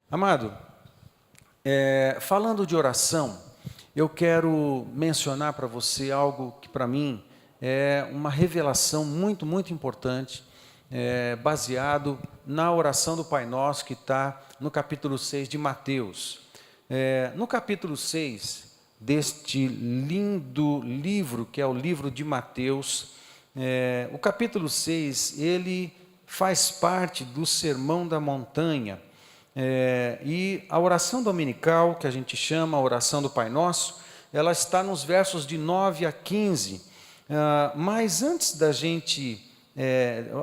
Amado, falando de oração, eu quero mencionar para você algo que para mim é uma revelação muito, muito importante, baseado na oração do Pai Nosso que está no capítulo 6 de Mateus. No capítulo 6 deste lindo livro, que é o livro de Mateus, o capítulo 6, ele faz parte do Sermão da Montanha. E a oração dominical, que a gente chama a oração do Pai Nosso, ela está nos versos de 9 a 15. Mas antes da gente...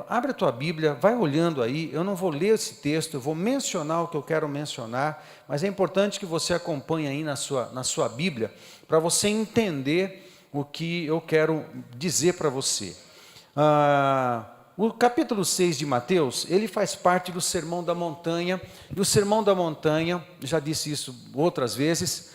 abre a tua Bíblia, vai olhando aí, eu não vou ler esse texto, eu vou mencionar o que eu quero mencionar, mas é importante que você acompanhe aí na sua Bíblia, para você entender o que eu quero dizer para você. O capítulo 6 de Mateus, ele faz parte do Sermão da Montanha, e o Sermão da Montanha, já disse isso outras vezes,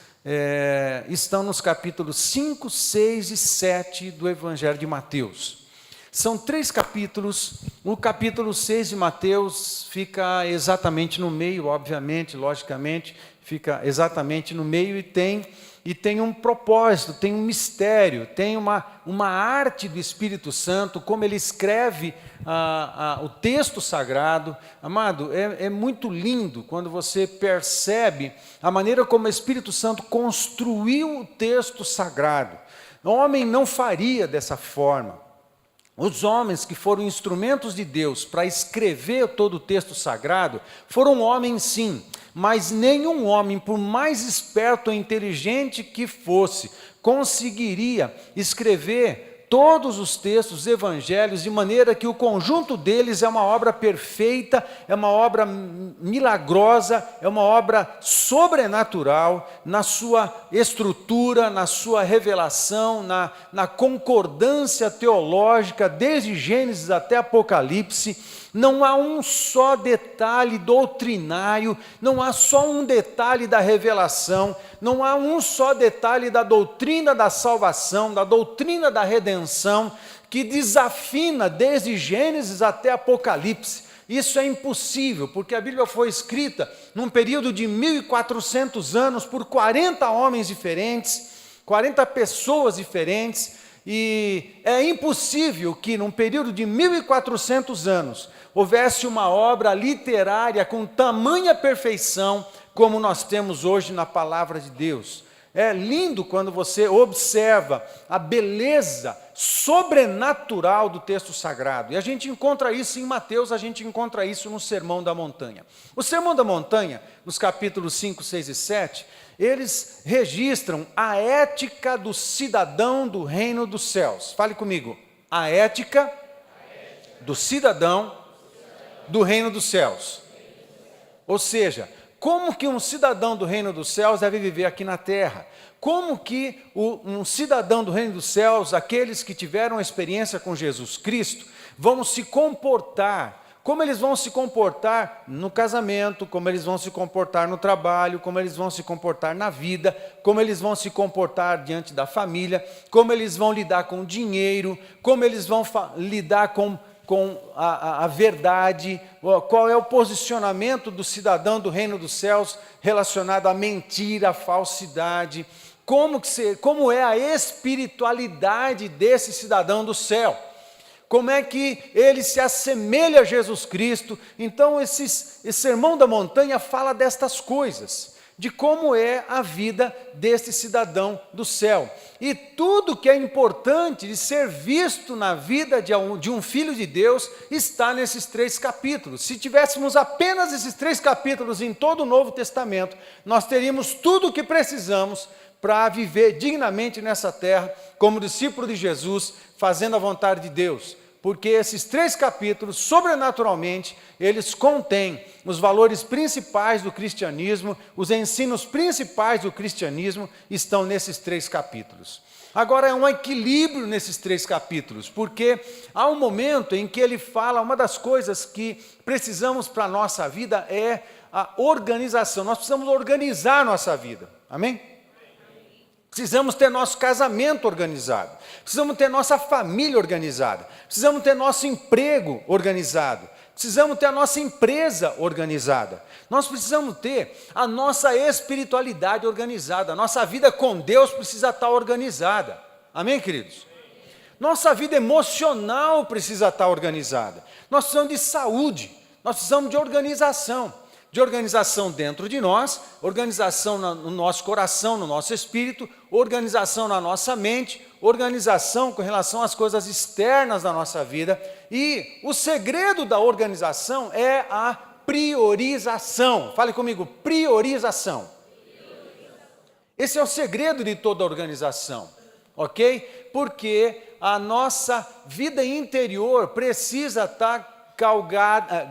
estão nos capítulos 5, 6 e 7 do Evangelho de Mateus. São 3 capítulos, o capítulo 6 de Mateus fica exatamente no meio, obviamente, logicamente, fica exatamente no meio e tem um propósito, tem um mistério, tem uma arte do Espírito Santo, como ele escreve o texto sagrado. Amado, é muito lindo quando você percebe a maneira como o Espírito Santo construiu o texto sagrado. O homem não faria dessa forma. Os homens que foram instrumentos de Deus para escrever todo o texto sagrado, foram homens sim, mas nenhum homem, por mais esperto ou inteligente que fosse, conseguiria escrever todos os textos, os evangelhos, de maneira que o conjunto deles é uma obra perfeita, é uma obra milagrosa, é uma obra sobrenatural, na sua estrutura, na sua revelação, na concordância teológica, desde Gênesis até Apocalipse. Não há um só detalhe doutrinário, não há só um detalhe da revelação, não há um só detalhe da doutrina da salvação, da doutrina da redenção, que desafina desde Gênesis até Apocalipse. Isso é impossível, porque a Bíblia foi escrita num período de 1400 anos por 40 homens diferentes, 40 pessoas diferentes, e é impossível que num período de 1400 anos houvesse uma obra literária com tamanha perfeição como nós temos hoje na palavra de Deus. É lindo quando você observa a beleza sobrenatural do texto sagrado. E a gente encontra isso em Mateus, a gente encontra isso no Sermão da Montanha. O Sermão da Montanha, nos capítulos 5, 6 e 7, eles registram a ética do cidadão do reino dos céus. Fale comigo. A ética do cidadão do reino dos céus. Ou seja, como que um cidadão do reino dos céus deve viver aqui na terra? Como que um cidadão do reino dos céus, aqueles que tiveram experiência com Jesus Cristo, vão se comportar? Como eles vão se comportar no casamento, como eles vão se comportar no trabalho, como eles vão se comportar na vida, como eles vão se comportar diante da família, como eles vão lidar com o dinheiro, como eles vão lidar com a verdade, qual é o posicionamento do cidadão do reino dos céus relacionado à mentira, à falsidade, como é a espiritualidade desse cidadão do céu, como é que ele se assemelha a Jesus Cristo. Então esse Sermão da Montanha fala destas coisas, de como é a vida desse cidadão do céu. E tudo que é importante de ser visto na vida de um filho de Deus está nesses 3 capítulos. Se tivéssemos apenas esses 3 capítulos em todo o Novo Testamento, nós teríamos tudo o que precisamos para viver dignamente nessa terra, como discípulo de Jesus, fazendo a vontade de Deus. Porque esses 3 capítulos, sobrenaturalmente, eles contêm os valores principais do cristianismo, os ensinos principais do cristianismo estão nesses 3 capítulos. Agora, é um equilíbrio nesses 3 capítulos, porque há um momento em que ele fala, uma das coisas que precisamos para a nossa vida é a organização. Nós precisamos organizar a nossa vida, amém? Precisamos ter nosso casamento organizado, precisamos ter nossa família organizada, precisamos ter nosso emprego organizado, precisamos ter a nossa empresa organizada, nós precisamos ter a nossa espiritualidade organizada, a nossa vida com Deus precisa estar organizada. Amém, queridos? Nossa vida emocional precisa estar organizada. Nós precisamos de saúde, nós precisamos de organização dentro de nós, organização no nosso coração, no nosso espírito, organização na nossa mente, organização com relação às coisas externas da nossa vida. E o segredo da organização é a priorização. Fale comigo, priorização. Esse é o segredo de toda organização, ok? Porque a nossa vida interior precisa estar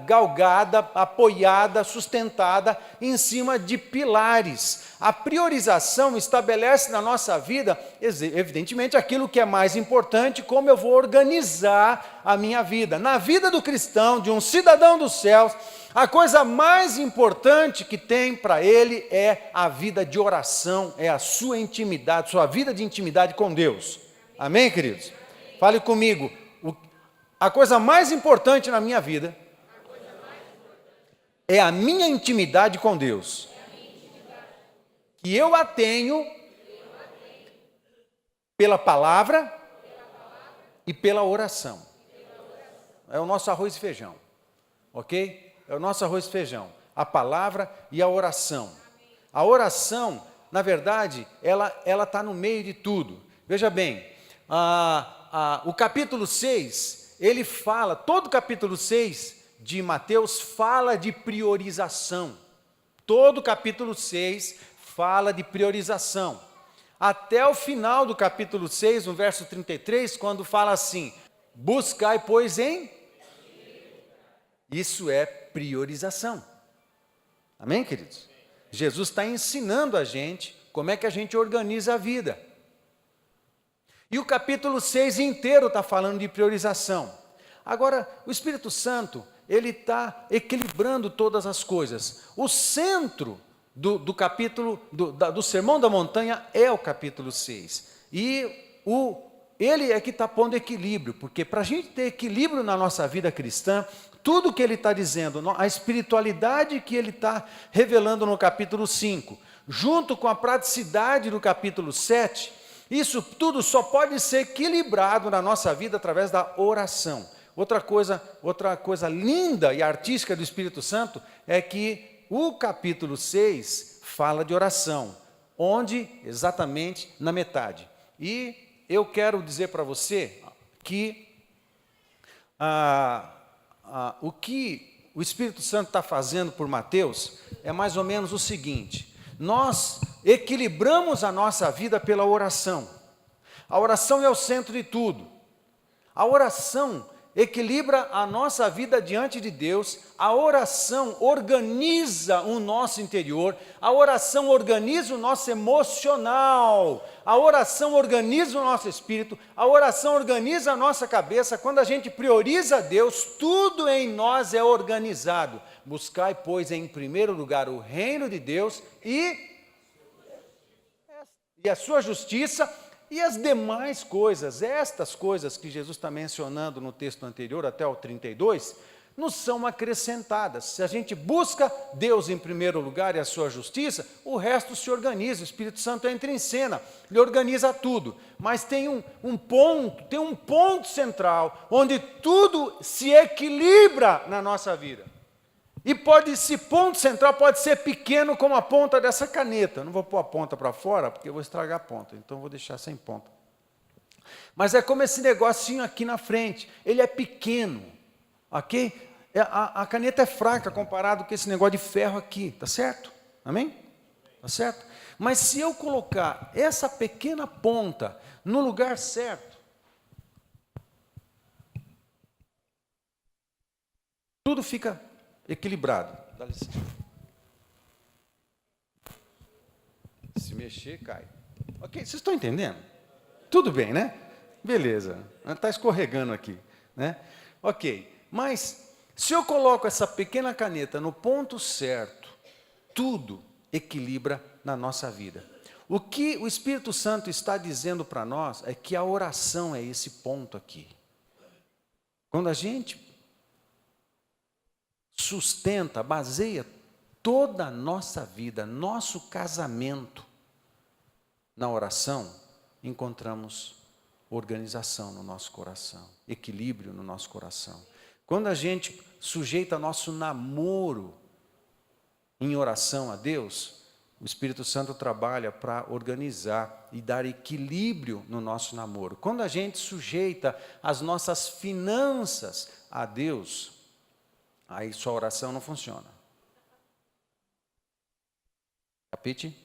galgada, apoiada, sustentada em cima de pilares. A priorização estabelece na nossa vida, evidentemente, aquilo que é mais importante, como eu vou organizar a minha vida. Na vida do cristão, de um cidadão dos céus, a coisa mais importante que tem para ele é a vida de oração, é a sua intimidade, sua vida de intimidade com Deus. Amém, queridos? Fale comigo. A coisa mais importante na minha vida é a minha intimidade com Deus. Que eu a tenho pela palavra e pela oração. É o nosso arroz e feijão. Ok? É o nosso arroz e feijão. A palavra e a oração. A oração, na verdade, ela está no meio de tudo. Veja bem, o capítulo 6... ele fala, todo o capítulo 6 de Mateus fala de priorização. Todo o capítulo 6 fala de priorização. Até o final do capítulo 6, no verso 33, quando fala assim, buscai, pois, em... Isso é priorização. Amém, queridos? Jesus está ensinando a gente como é que a gente organiza a vida. E o capítulo 6 inteiro está falando de priorização. Agora, o Espírito Santo, ele está equilibrando todas as coisas. O centro do capítulo, do Sermão da Montanha é o capítulo 6. E ele é que está pondo equilíbrio, porque para a gente ter equilíbrio na nossa vida cristã, tudo que ele está dizendo, a espiritualidade que ele está revelando no capítulo 5, junto com a praticidade do capítulo 7, isso tudo só pode ser equilibrado na nossa vida através da oração. Outra coisa linda e artística do Espírito Santo é que o capítulo 6 fala de oração, onde exatamente na metade. E eu quero dizer para você que o que o Espírito Santo está fazendo por Mateus é mais ou menos o seguinte: nós equilibramos a nossa vida pela oração. A oração é o centro de tudo. A oração equilibra a nossa vida diante de Deus. A oração organiza o nosso interior. A oração organiza o nosso emocional. A oração organiza o nosso espírito. A oração organiza a nossa cabeça. Quando a gente prioriza Deus, tudo em nós é organizado. Buscai, pois, em primeiro lugar o reino de Deus e a sua justiça, e as demais coisas, estas coisas que Jesus está mencionando no texto anterior, até o 32, nos são acrescentadas. Se a gente busca Deus em primeiro lugar e a sua justiça, o resto se organiza, o Espírito Santo entra em cena, ele organiza tudo. Mas tem um ponto central, onde tudo se equilibra na nossa vida. E esse ponto central pode ser pequeno como a ponta dessa caneta. Eu não vou pôr a ponta para fora, porque eu vou estragar a ponta. Então, eu vou deixar sem ponta. Mas é como esse negocinho aqui na frente. Ele é pequeno, ok? A caneta é fraca comparado com esse negócio de ferro aqui, tá certo? Amém? Tá certo? Mas se eu colocar essa pequena ponta no lugar certo, tudo fica equilibrado. Dá licença. Se mexer, cai. Ok, vocês estão entendendo? Tudo bem, né? Beleza. Está escorregando aqui, né? Ok, mas se eu coloco essa pequena caneta no ponto certo, tudo equilibra na nossa vida. O que o Espírito Santo está dizendo para nós é que a oração é esse ponto aqui. Quando a gente sustenta, baseia toda a nossa vida, nosso casamento, na oração, encontramos organização no nosso coração, equilíbrio no nosso coração. Quando a gente sujeita nosso namoro em oração a Deus, o Espírito Santo trabalha para organizar e dar equilíbrio no nosso namoro. Quando a gente sujeita as nossas finanças a Deus, aí sua oração não funciona. Capite?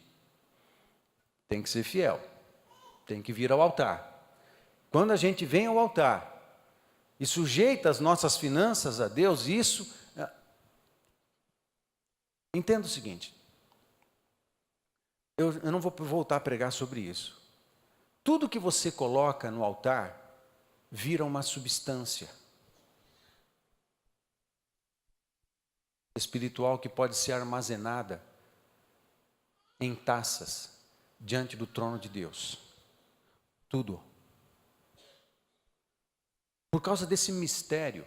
Tem que ser fiel, tem que vir ao altar. Quando a gente vem ao altar e sujeita as nossas finanças a Deus, isso... Entenda o seguinte, eu não vou voltar a pregar sobre isso. Tudo que você coloca no altar vira uma substância espiritual que pode ser armazenada em taças diante do trono de Deus. Tudo. Por causa desse mistério,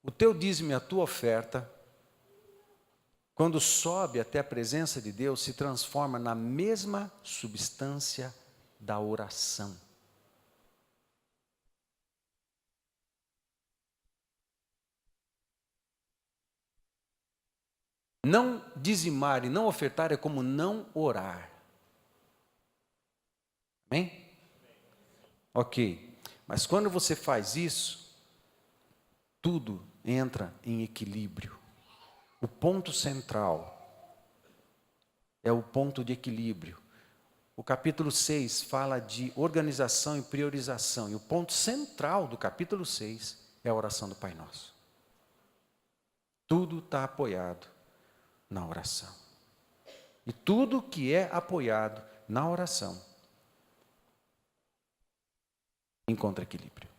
o teu dízimo e a tua oferta, quando sobe até a presença de Deus, se transforma na mesma substância da oração. Não dizimar e não ofertar é como não orar. Amém? Ok. Mas quando você faz isso, tudo entra em equilíbrio. O ponto central é o ponto de equilíbrio. O capítulo 6 fala de organização e priorização. E o ponto central do capítulo 6 é a oração do Pai Nosso. Tudo está apoiado na oração. E tudo que é apoiado na oração encontra equilíbrio.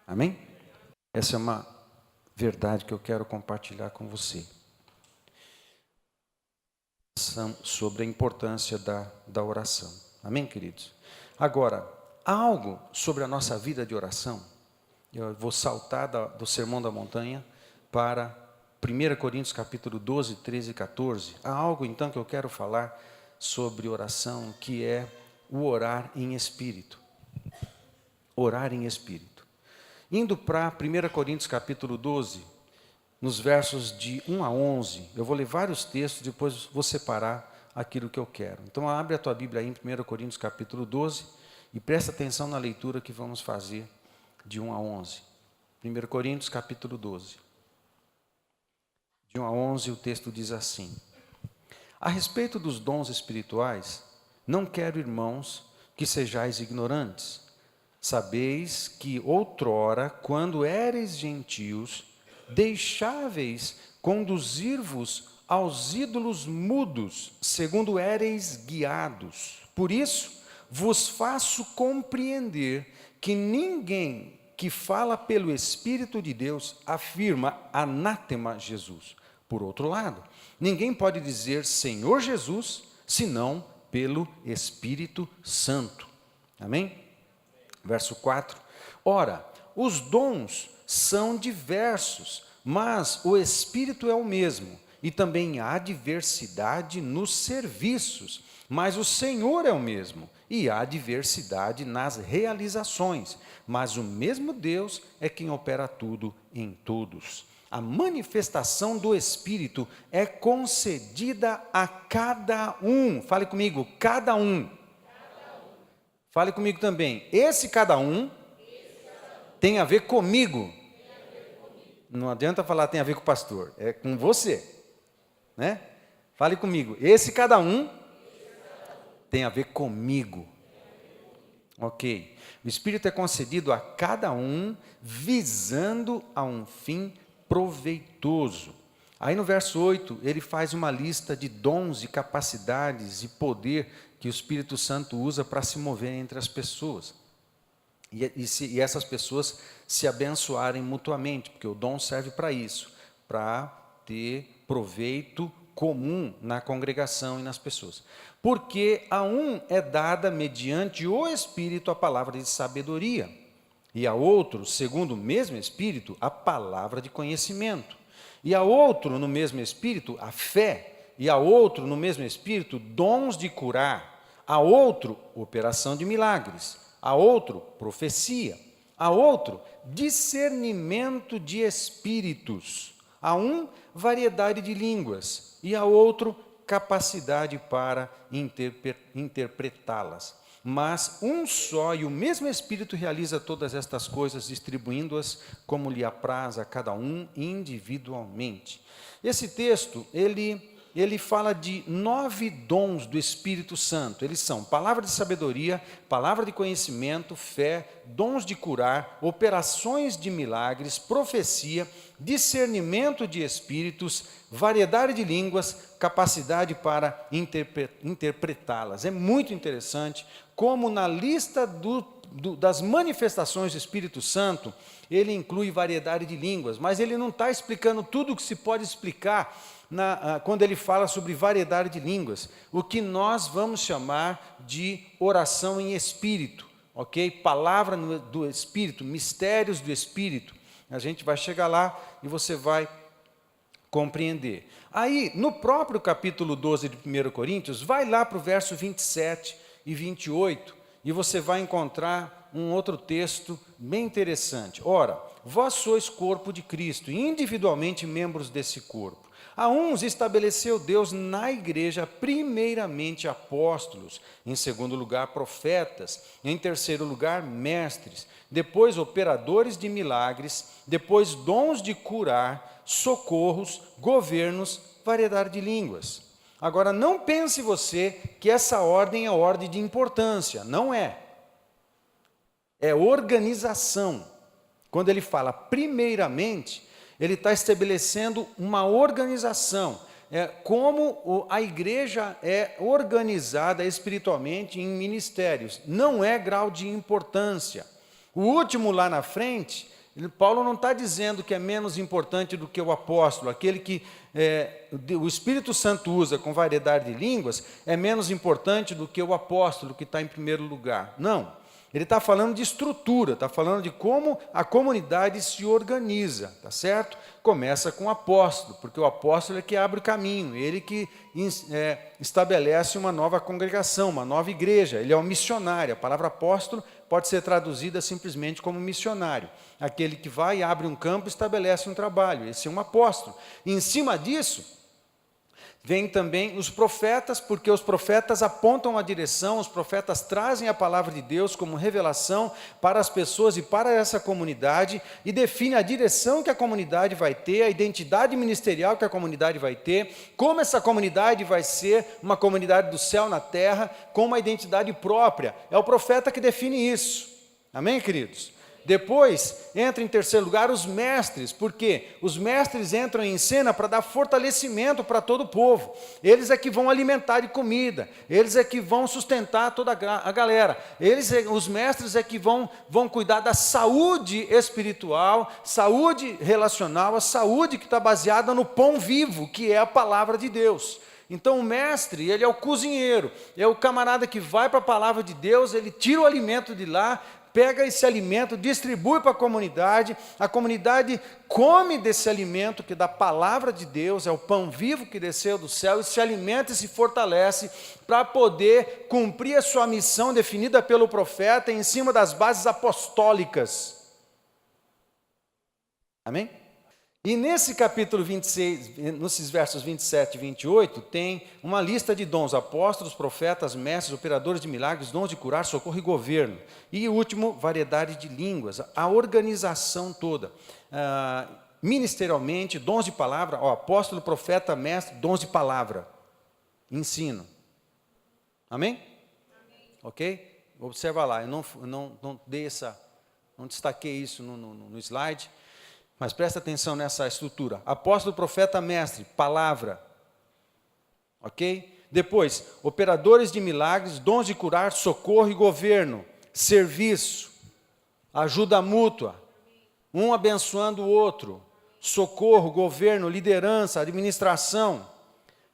Amém? Essa é uma verdade que eu quero compartilhar com você. Sobre a importância da oração. Amém, queridos? Agora, há algo sobre a nossa vida de oração. Eu vou saltar do Sermão da Montanha para 1 Coríntios capítulo 12, 13 e 14. Há algo então que eu quero falar sobre oração, que é o orar em espírito. Orar em espírito. Indo para 1 Coríntios capítulo 12, nos versos de 1 a 11, eu vou ler vários textos, depois vou separar aquilo que eu quero. Então abre a tua Bíblia aí em 1 Coríntios capítulo 12 e presta atenção na leitura que vamos fazer de 1 a 11. 1 Coríntios capítulo 12. De 1 a 11 o texto diz assim: a respeito dos dons espirituais, não quero, irmãos, que sejais ignorantes. Sabeis que outrora, quando éreis gentios, deixáveis conduzir-vos aos ídolos mudos, segundo éreis guiados. Por isso, vos faço compreender que ninguém que fala pelo Espírito de Deus afirma anátema Jesus. Por outro lado, ninguém pode dizer Senhor Jesus, senão pelo Espírito Santo. Amém? Verso 4. Ora, os dons são diversos, mas o Espírito é o mesmo. E também há diversidade nos serviços, mas o Senhor é o mesmo. E há diversidade nas realizações, mas o mesmo Deus é quem opera tudo em todos. A manifestação do Espírito é concedida a cada um. Fale comigo, cada um. Fale comigo também. Esse cada um tem a ver comigo. Não adianta falar tem a ver com o pastor. É com você. Né? Fale comigo. Esse cada um tem a ver comigo. Ok. O Espírito é concedido a cada um visando a um fim proveitoso. Aí no verso 8, ele faz uma lista de dons e capacidades e poder que o Espírito Santo usa para se mover entre as pessoas. E essas pessoas se abençoarem mutuamente, porque o dom serve para isso, para ter proveito comum na congregação e nas pessoas. Porque a um é dada mediante o Espírito a palavra de sabedoria, e a outro, segundo o mesmo Espírito, a palavra de conhecimento. E há outro no mesmo Espírito, a fé. E há outro no mesmo Espírito, dons de curar. Há outro, operação de milagres. Há outro, profecia. Há outro, discernimento de espíritos. Há um, variedade de línguas. E há outro, capacidade para interpretá-las. Mas um só e o mesmo Espírito realiza todas estas coisas, distribuindo-as como lhe apraz a cada um individualmente. Esse texto, ele fala de 9 dons do Espírito Santo. Eles são palavra de sabedoria, palavra de conhecimento, fé, dons de curar, operações de milagres, profecia, discernimento de espíritos, variedade de línguas, capacidade para interpretá-las. É muito interessante como na lista das manifestações do Espírito Santo, ele inclui variedade de línguas, mas ele não está explicando tudo o que se pode explicar quando ele fala sobre variedade de línguas, o que nós vamos chamar de oração em Espírito, ok? Palavra do Espírito, mistérios do Espírito. A gente vai chegar lá e você vai compreender. Aí, no próprio capítulo 12 de 1 Coríntios, vai lá para o verso 27 e 28, e você vai encontrar um outro texto bem interessante. Ora, vós sois corpo de Cristo, e individualmente membros desse corpo. A uns estabeleceu Deus na igreja, primeiramente apóstolos, em segundo lugar profetas, em terceiro lugar mestres, depois operadores de milagres, depois dons de curar, socorros, governos, variedade de línguas. Agora, não pense você que essa ordem é ordem de importância, não é. É organização. Quando ele fala primeiramente, ele está estabelecendo uma organização. Como a igreja é organizada espiritualmente em ministérios. Não é grau de importância. O último lá na frente, Paulo não está dizendo que é menos importante do que o apóstolo, aquele que o Espírito Santo usa com variedade de línguas, é menos importante do que o apóstolo que está em primeiro lugar. Não, ele está falando de estrutura, está falando de como a comunidade se organiza, tá certo? Começa com o apóstolo, porque o apóstolo é que abre o caminho, ele que estabelece uma nova congregação, uma nova igreja, ele é um missionário. A palavra apóstolo pode ser traduzida simplesmente como missionário. Aquele que vai, abre um campo e estabelece um trabalho. Esse é um apóstolo. E em cima disso, vem também os profetas, porque os profetas apontam a direção, os profetas trazem a palavra de Deus como revelação para as pessoas e para essa comunidade, e define a direção que a comunidade vai ter, a identidade ministerial que a comunidade vai ter, como essa comunidade vai ser uma comunidade do céu na terra, com uma identidade própria. É o profeta que define isso. Amém, queridos? Depois, entra em terceiro lugar os mestres, porque os mestres entram em cena para dar fortalecimento para todo o povo. Eles é que vão alimentar de comida, eles é que vão sustentar toda a galera. Os mestres é que vão cuidar da saúde espiritual, saúde relacional, a saúde que está baseada no pão vivo, que é a palavra de Deus. Então o mestre, ele é o cozinheiro, é o camarada que vai para a palavra de Deus, ele tira o alimento de lá, pega esse alimento, distribui para a comunidade come desse alimento que é da palavra de Deus, é o pão vivo que desceu do céu, e se alimenta e se fortalece para poder cumprir a sua missão definida pelo profeta em cima das bases apostólicas. Amém? E nesse capítulo 26, nesses versos 27 e 28, tem uma lista de dons: apóstolos, profetas, mestres, operadores de milagres, dons de curar, socorro e governo. E o último, variedade de línguas, a organização toda. Ministerialmente, dons de palavra, apóstolo, profeta, mestre, dons de palavra, ensino. Amém? Amém. Ok? Observa lá, eu não destaquei isso no slide. Mas presta atenção nessa estrutura. Apóstolo, profeta, mestre, palavra. Ok? Depois, operadores de milagres, dons de curar, socorro e governo. Serviço, ajuda mútua, um abençoando o outro. Socorro, governo, liderança, administração.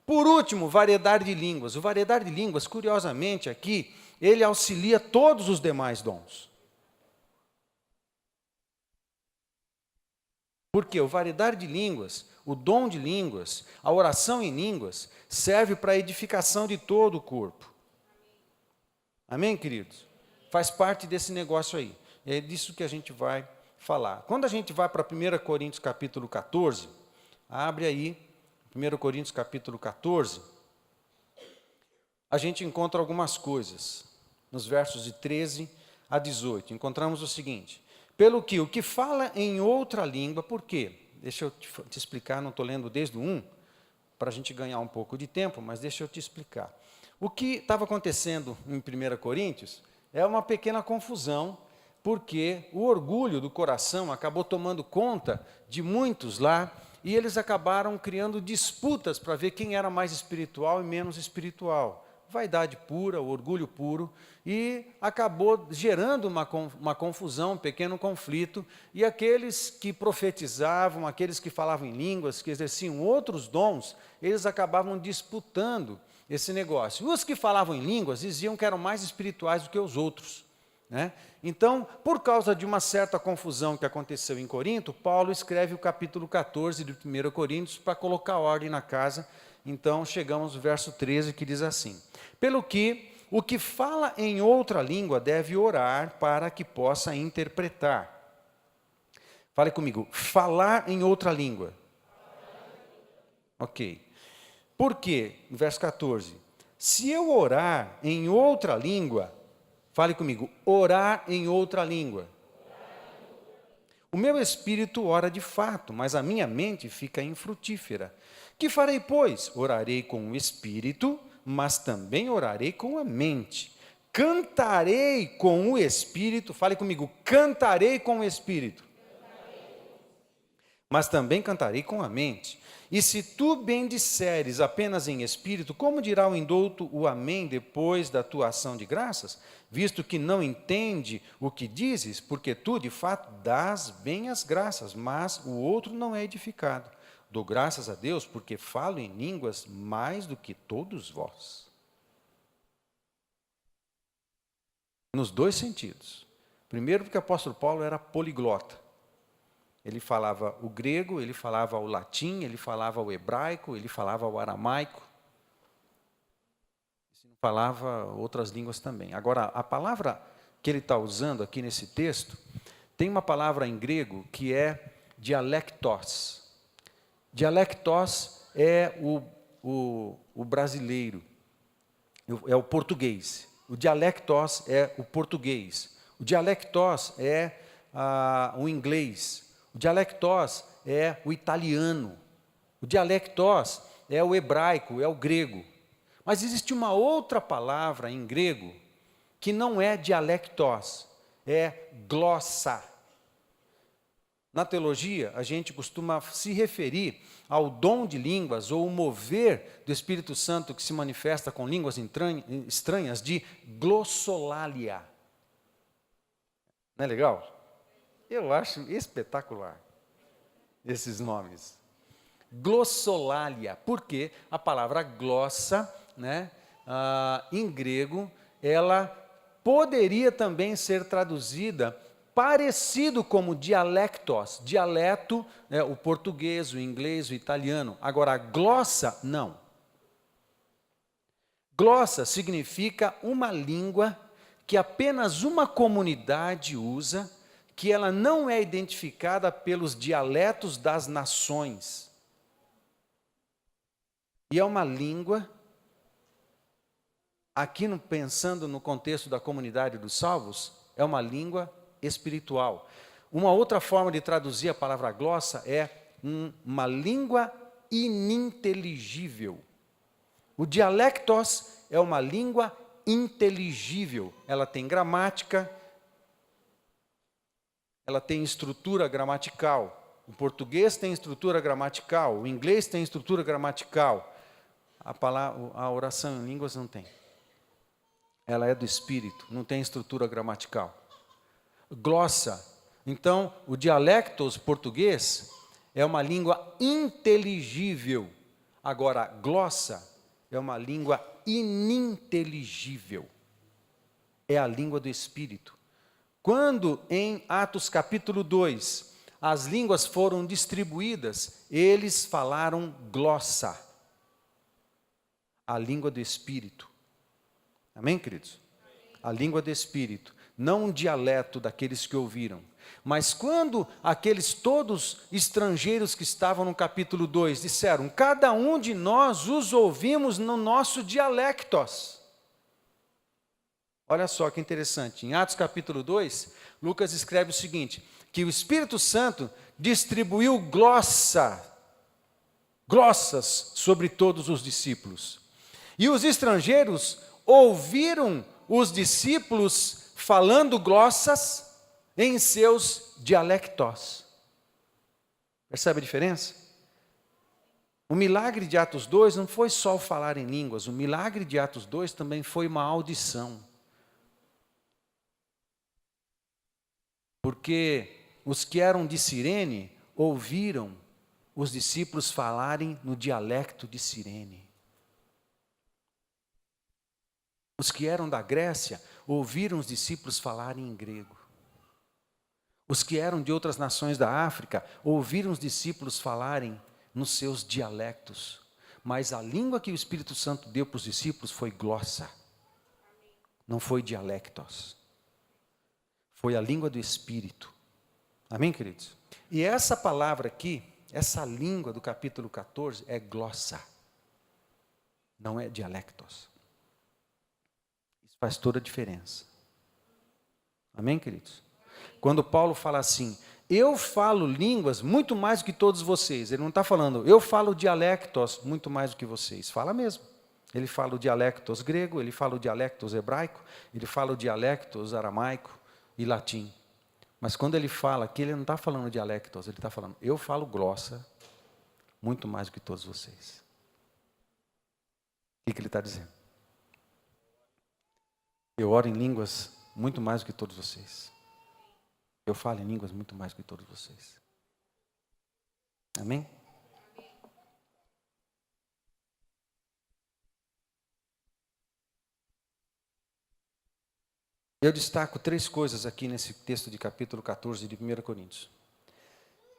Por último, variedade de línguas. O variedade de línguas, curiosamente aqui, ele auxilia todos os demais dons. Porque o variedade de línguas, o dom de línguas, a oração em línguas, serve para a edificação de todo o corpo. Amém, queridos? Faz parte desse negócio aí. É disso que a gente vai falar. Quando a gente vai para 1 Coríntios capítulo 14, abre aí, 1 Coríntios capítulo 14, a gente encontra algumas coisas. Nos versos de 13 a 18, encontramos o seguinte: pelo que o que fala em outra língua, por quê? Deixa eu te explicar, não estou lendo desde o 1, para a gente ganhar um pouco de tempo, mas deixa eu te explicar. O que estava acontecendo em 1 Coríntios é uma pequena confusão, porque o orgulho do coração acabou tomando conta de muitos lá, e eles acabaram criando disputas para ver quem era mais espiritual e menos espiritual. Vaidade pura, o orgulho puro, e acabou gerando uma confusão, um pequeno conflito, e aqueles que profetizavam, aqueles que falavam em línguas, que exerciam outros dons, eles acabavam disputando esse negócio. Os que falavam em línguas diziam que eram mais espirituais do que os outros, né? Então, por causa de uma certa confusão que aconteceu em Corinto, Paulo escreve o capítulo 14 de 1 Coríntios para colocar ordem na casa. Então, chegamos ao verso 13, que diz assim: pelo que o que fala em outra língua deve orar para que possa interpretar. Fale comigo, falar em outra língua. Ok. Por quê? Verso 14. Se eu orar em outra língua, fale comigo, orar em outra língua. O meu espírito ora de fato, mas a minha mente fica infrutífera. Que farei, pois? Orarei com o espírito, mas também orarei com a mente. Cantarei com o espírito, fale comigo, cantarei com o espírito. Mas também cantarei com a mente. E se tu bendisseres apenas em espírito, como dirá o indouto o amém depois da tua ação de graças? Visto que não entende o que dizes, porque tu, de fato, dás bem as graças, mas o outro não é edificado. Dou graças a Deus, porque falo em línguas mais do que todos vós. Nos dois sentidos. Primeiro, porque o apóstolo Paulo era poliglota. Ele falava o grego, ele falava o latim, ele falava o hebraico, ele falava o aramaico. Falava outras línguas também. Agora, a palavra que ele está usando aqui nesse texto, tem uma palavra em grego que é dialectos. Dialectos é o brasileiro, é o português. O dialectos é o português. O dialectos é o inglês. O dialectos é o italiano. O dialectos é o hebraico, é o grego. Mas existe uma outra palavra em grego que não é dialectos, é glossa. Na teologia, a gente costuma se referir ao dom de línguas ou o mover do Espírito Santo que se manifesta com línguas estranhas de glossolalia. Não é legal? Eu acho espetacular esses nomes. Glossolalia, porque a palavra glossa, né, em grego, ela poderia também ser traduzida parecido como dialectos. Dialeto é o português, o inglês, o italiano. Agora, glossa, não. Glossa significa uma língua que apenas uma comunidade usa, que ela não é identificada pelos dialetos das nações. E é uma língua, aqui pensando no contexto da comunidade dos salvos, é uma língua espiritual. Uma outra forma de traduzir a palavra glossa é uma língua ininteligível. O dialectos é uma língua inteligível. Ela tem gramática, ela tem estrutura gramatical. O português tem estrutura gramatical, o inglês tem estrutura gramatical. A oração em línguas não tem. Ela é do espírito, não tem estrutura gramatical. Glossa. Então, o dialectos português é uma língua inteligível. Agora, glossa é uma língua ininteligível. É a língua do espírito. Quando em Atos capítulo 2, as línguas foram distribuídas, eles falaram glossa, a língua do Espírito. Amém, queridos? A língua do Espírito, não um dialeto daqueles que ouviram. Mas quando aqueles todos estrangeiros que estavam no capítulo 2 disseram, cada um de nós os ouvimos no nosso dialectos. Olha só que interessante, em Atos capítulo 2, Lucas escreve o seguinte, que o Espírito Santo distribuiu glossas sobre todos os discípulos. E os estrangeiros ouviram os discípulos falando glossas em seus dialectos. Percebe a diferença? O milagre de Atos 2 não foi só o falar em línguas, o milagre de Atos 2 também foi uma audição. Porque os que eram de Cirene ouviram os discípulos falarem no dialecto de Cirene. Os que eram da Grécia ouviram os discípulos falarem em grego. Os que eram de outras nações da África ouviram os discípulos falarem nos seus dialectos. Mas a língua que o Espírito Santo deu para os discípulos foi glossa. Não foi dialectos. Foi a língua do Espírito. Amém, queridos? E essa palavra aqui, essa língua do capítulo 14 é glossa. Não é dialectos. Isso faz toda a diferença. Amém, queridos? Quando Paulo fala assim, eu falo línguas muito mais do que todos vocês. Ele não está falando, eu falo dialectos muito mais do que vocês. Fala mesmo. Ele fala o dialectos grego, ele fala o dialectos hebraico, ele fala o dialectos aramaico e latim. Mas quando ele fala aqui, ele não está falando dialectos, ele está falando, eu falo glossa muito mais do que todos vocês. O que ele está dizendo? Eu oro em línguas muito mais do que todos vocês. Eu falo em línguas muito mais do que todos vocês. Amém? Eu destaco 3 coisas aqui nesse texto de capítulo 14 de 1 Coríntios.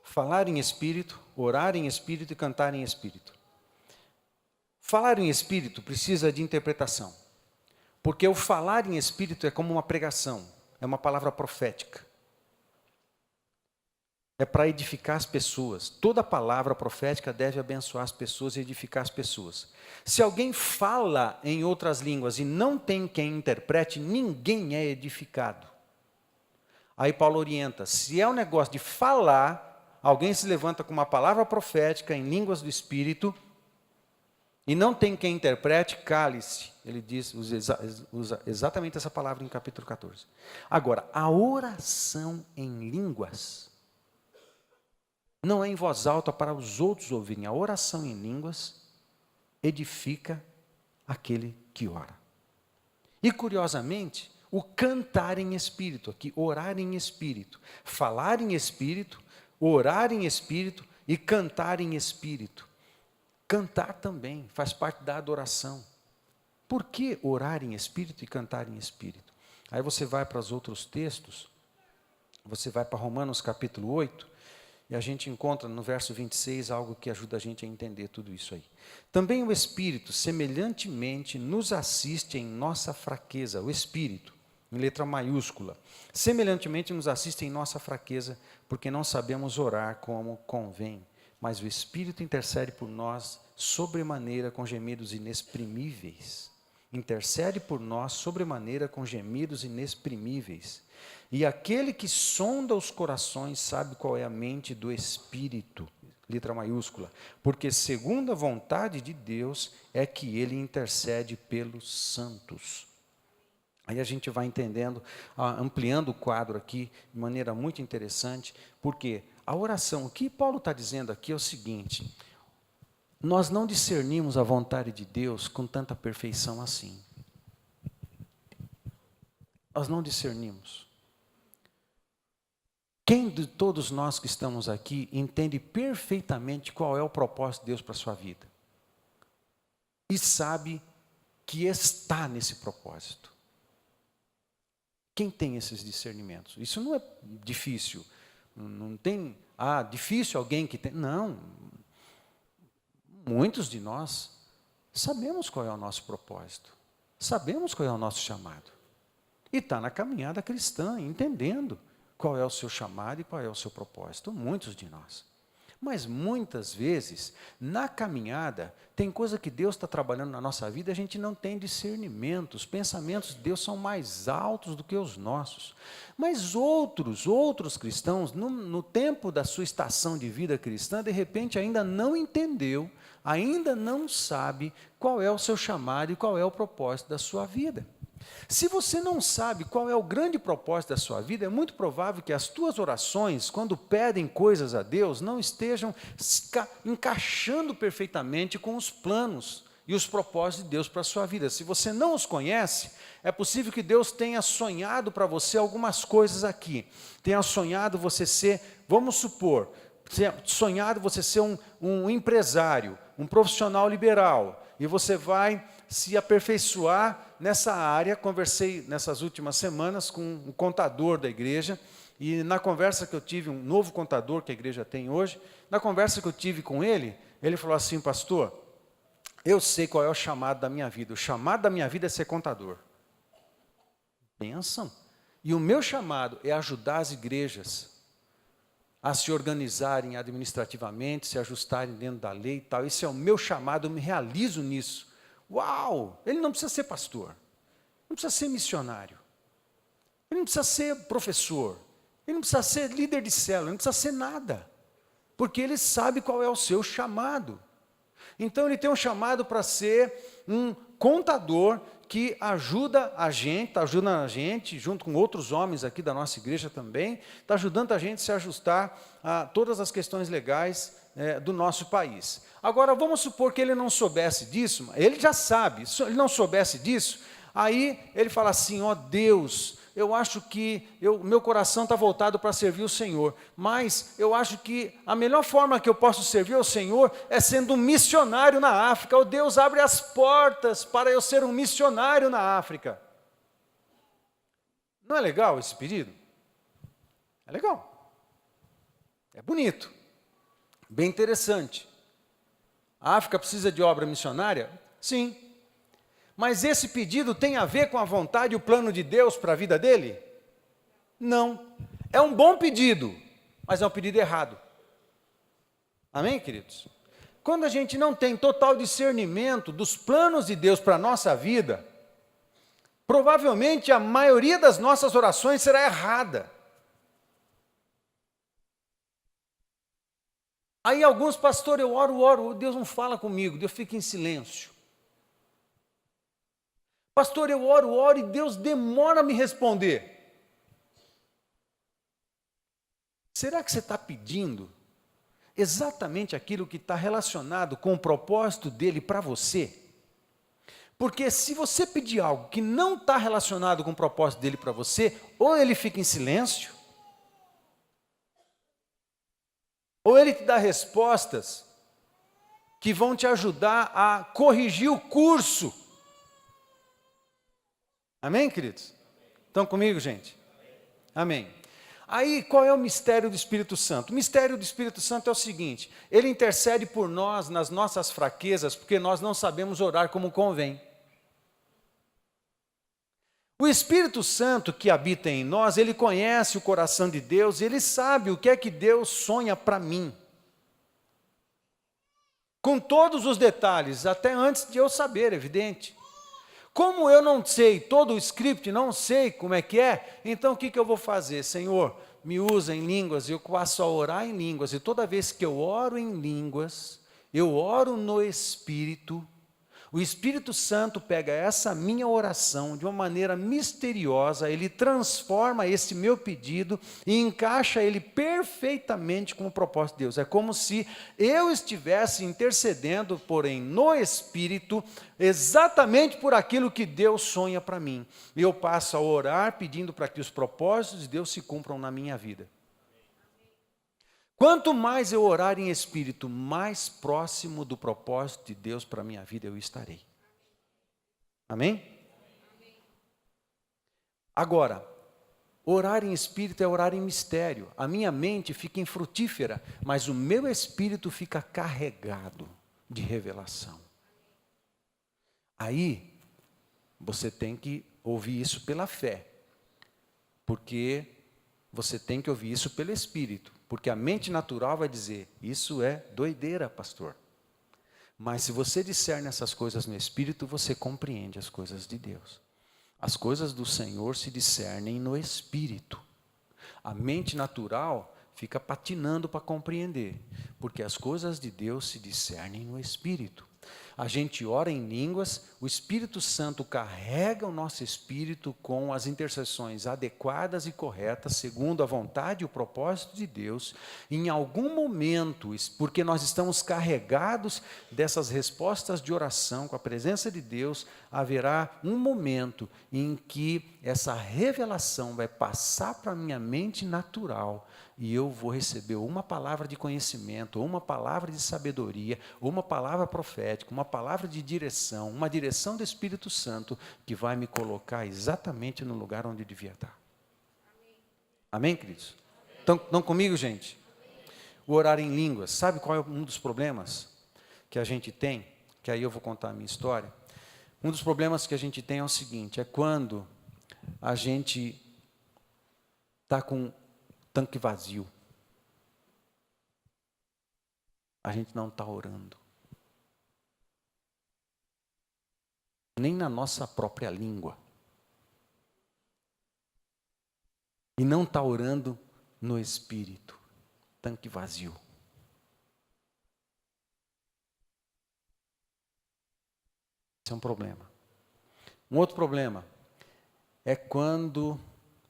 Falar em espírito, orar em espírito e cantar em espírito. Falar em espírito precisa de interpretação. Porque o falar em espírito é como uma pregação, é uma palavra profética. É para edificar as pessoas. Toda palavra profética deve abençoar as pessoas e edificar as pessoas. Se alguém fala em outras línguas e não tem quem interprete, ninguém é edificado. Aí Paulo orienta, se é um negócio de falar, alguém se levanta com uma palavra profética em línguas do Espírito, e não tem quem interprete, cale-se. Ele diz, usa exatamente essa palavra em capítulo 14. Agora, a oração em línguas não é em voz alta para os outros ouvirem. A oração em línguas edifica aquele que ora. E curiosamente, o cantar em espírito, aqui, orar em espírito, falar em espírito, orar em espírito e cantar em espírito. Cantar também faz parte da adoração. Por que orar em espírito e cantar em espírito? Aí você vai para os outros textos, você vai para Romanos capítulo 8, e a gente encontra no verso 26 algo que ajuda a gente a entender tudo isso aí. Também o Espírito, semelhantemente, nos assiste em nossa fraqueza. O Espírito, em letra maiúscula, semelhantemente nos assiste em nossa fraqueza, porque não sabemos orar como convém. Mas o Espírito intercede por nós sobremaneira com gemidos inexprimíveis. Intercede por nós sobremaneira com gemidos inexprimíveis. E aquele que sonda os corações sabe qual é a mente do Espírito, letra maiúscula, porque segundo a vontade de Deus é que ele intercede pelos santos. Aí a gente vai entendendo, ampliando o quadro aqui de maneira muito interessante, porque a oração, o que Paulo está dizendo aqui é o seguinte, nós não discernimos a vontade de Deus com tanta perfeição assim. Nós não discernimos. Quem de todos nós que estamos aqui entende perfeitamente qual é o propósito de Deus para a sua vida? E sabe que está nesse propósito? Quem tem esses discernimentos? Isso não é difícil. Não tem, difícil alguém que tem. Não. Muitos de nós sabemos qual é o nosso propósito. Sabemos qual é o nosso chamado. E está na caminhada cristã, entendendo qual é o seu chamado e qual é o seu propósito. Muitos de nós. Mas muitas vezes, na caminhada, tem coisa que Deus está trabalhando na nossa vida, a gente não tem discernimento. Os pensamentos de Deus são mais altos do que os nossos. Mas outros cristãos, no tempo da sua estação de vida cristã, de repente ainda não entendeu, ainda não sabe qual é o seu chamado e qual é o propósito da sua vida. Se você não sabe qual é o grande propósito da sua vida, é muito provável que as tuas orações, quando pedem coisas a Deus, não estejam encaixando perfeitamente com os planos e os propósitos de Deus para a sua vida. Se você não os conhece, é possível que Deus tenha sonhado para você algumas coisas aqui. Tenha sonhado você ser, vamos supor, sonhado você ser um empresário, um profissional liberal, e você vai se aperfeiçoar nessa área. Conversei nessas últimas semanas com um contador da igreja, e na conversa que eu tive, um novo contador que a igreja tem hoje, na conversa que eu tive com ele, ele falou assim: pastor, eu sei qual é o chamado da minha vida. O chamado da minha vida é ser contador. Pensam? E o meu chamado é ajudar as igrejas a se organizarem administrativamente, se ajustarem dentro da lei e tal. Esse é o meu chamado, eu me realizo nisso. Uau! Ele não precisa ser pastor, não precisa ser missionário, ele não precisa ser professor, ele não precisa ser líder de célula, ele não precisa ser nada, porque ele sabe qual é o seu chamado. Então ele tem um chamado para ser um contador que ajuda a gente, está ajudando a gente, junto com outros homens aqui da nossa igreja também, está ajudando a gente a se ajustar a todas as questões legais do nosso país. Agora, vamos supor que ele não soubesse disso, ele já sabe, se ele não soubesse disso, aí ele fala assim: ó Deus, eu acho que meu coração está voltado para servir o Senhor, mas eu acho que a melhor forma que eu posso servir ao Senhor é sendo um missionário na África. Oh Deus, abre as portas para eu ser um missionário na África. Não é legal esse pedido? É legal. É bonito. Bem interessante. A África precisa de obra missionária? Sim. Mas esse pedido tem a ver com a vontade e o plano de Deus para a vida dele? Não. É um bom pedido, mas é um pedido errado. Amém, queridos? Quando a gente não tem total discernimento dos planos de Deus para a nossa vida, provavelmente a maioria das nossas orações será errada. Aí alguns, pastor, eu oro, Deus não fala comigo, Deus fica em silêncio. Pastor, eu oro e Deus demora a me responder. Será que você está pedindo exatamente aquilo que está relacionado com o propósito dele para você? Porque se você pedir algo que não está relacionado com o propósito dele para você, ou ele fica em silêncio, ou ele te dá respostas que vão te ajudar a corrigir o curso. Amém, queridos? Estão comigo, gente? Amém. Aí, qual é o mistério do Espírito Santo? O mistério do Espírito Santo é o seguinte: ele intercede por nós nas nossas fraquezas, porque nós não sabemos orar como convém. O Espírito Santo que habita em nós, ele conhece o coração de Deus, ele sabe o que é que Deus sonha para mim. Com todos os detalhes, até antes de eu saber, evidente. Como eu não sei todo o script, não sei como é que é, então o que eu vou fazer? Senhor, me usa em línguas, eu passo a orar em línguas, e toda vez que eu oro em línguas, eu oro no Espírito. O Espírito Santo pega essa minha oração de uma maneira misteriosa, ele transforma esse meu pedido e encaixa ele perfeitamente com o propósito de Deus. É como se eu estivesse intercedendo, porém, no Espírito, exatamente por aquilo que Deus sonha para mim. E eu passo a orar pedindo para que os propósitos de Deus se cumpram na minha vida. Quanto mais eu orar em espírito, mais próximo do propósito de Deus para a minha vida eu estarei. Amém? Agora, Orar em espírito é orar em mistério. A minha mente fica infrutífera, mas o meu espírito fica carregado de revelação. Aí, você tem que ouvir isso pela fé, porque você tem que ouvir isso pelo espírito, porque a mente natural vai dizer, isso é doideira, pastor. Mas se você discerne essas coisas no espírito, você compreende as coisas de Deus. As coisas do Senhor se discernem no espírito. A mente natural fica patinando para compreender, porque as coisas de Deus se discernem no espírito. A gente ora em línguas, o Espírito Santo carrega o nosso espírito com as intercessões adequadas e corretas, segundo a vontade e o propósito de Deus. Em algum momento, porque nós estamos carregados dessas respostas de oração com a presença de Deus, haverá um momento em que essa revelação vai passar para a minha mente natural e eu vou receber uma palavra de conhecimento, ou uma palavra de sabedoria, ou uma palavra profética, uma palavra de direção, uma direção do Espírito Santo, que vai me colocar exatamente no lugar onde eu devia estar. Amém, queridos? Estão comigo, gente? O orar em línguas, sabe qual é um dos problemas que a gente tem? Que aí eu vou contar a minha história. Um dos problemas que a gente tem é o seguinte, é quando a gente está com tanque vazio. A gente não está orando. Nem na nossa própria língua. E não está orando no Espírito. Tanque vazio. Esse é um problema. Um outro problema é quando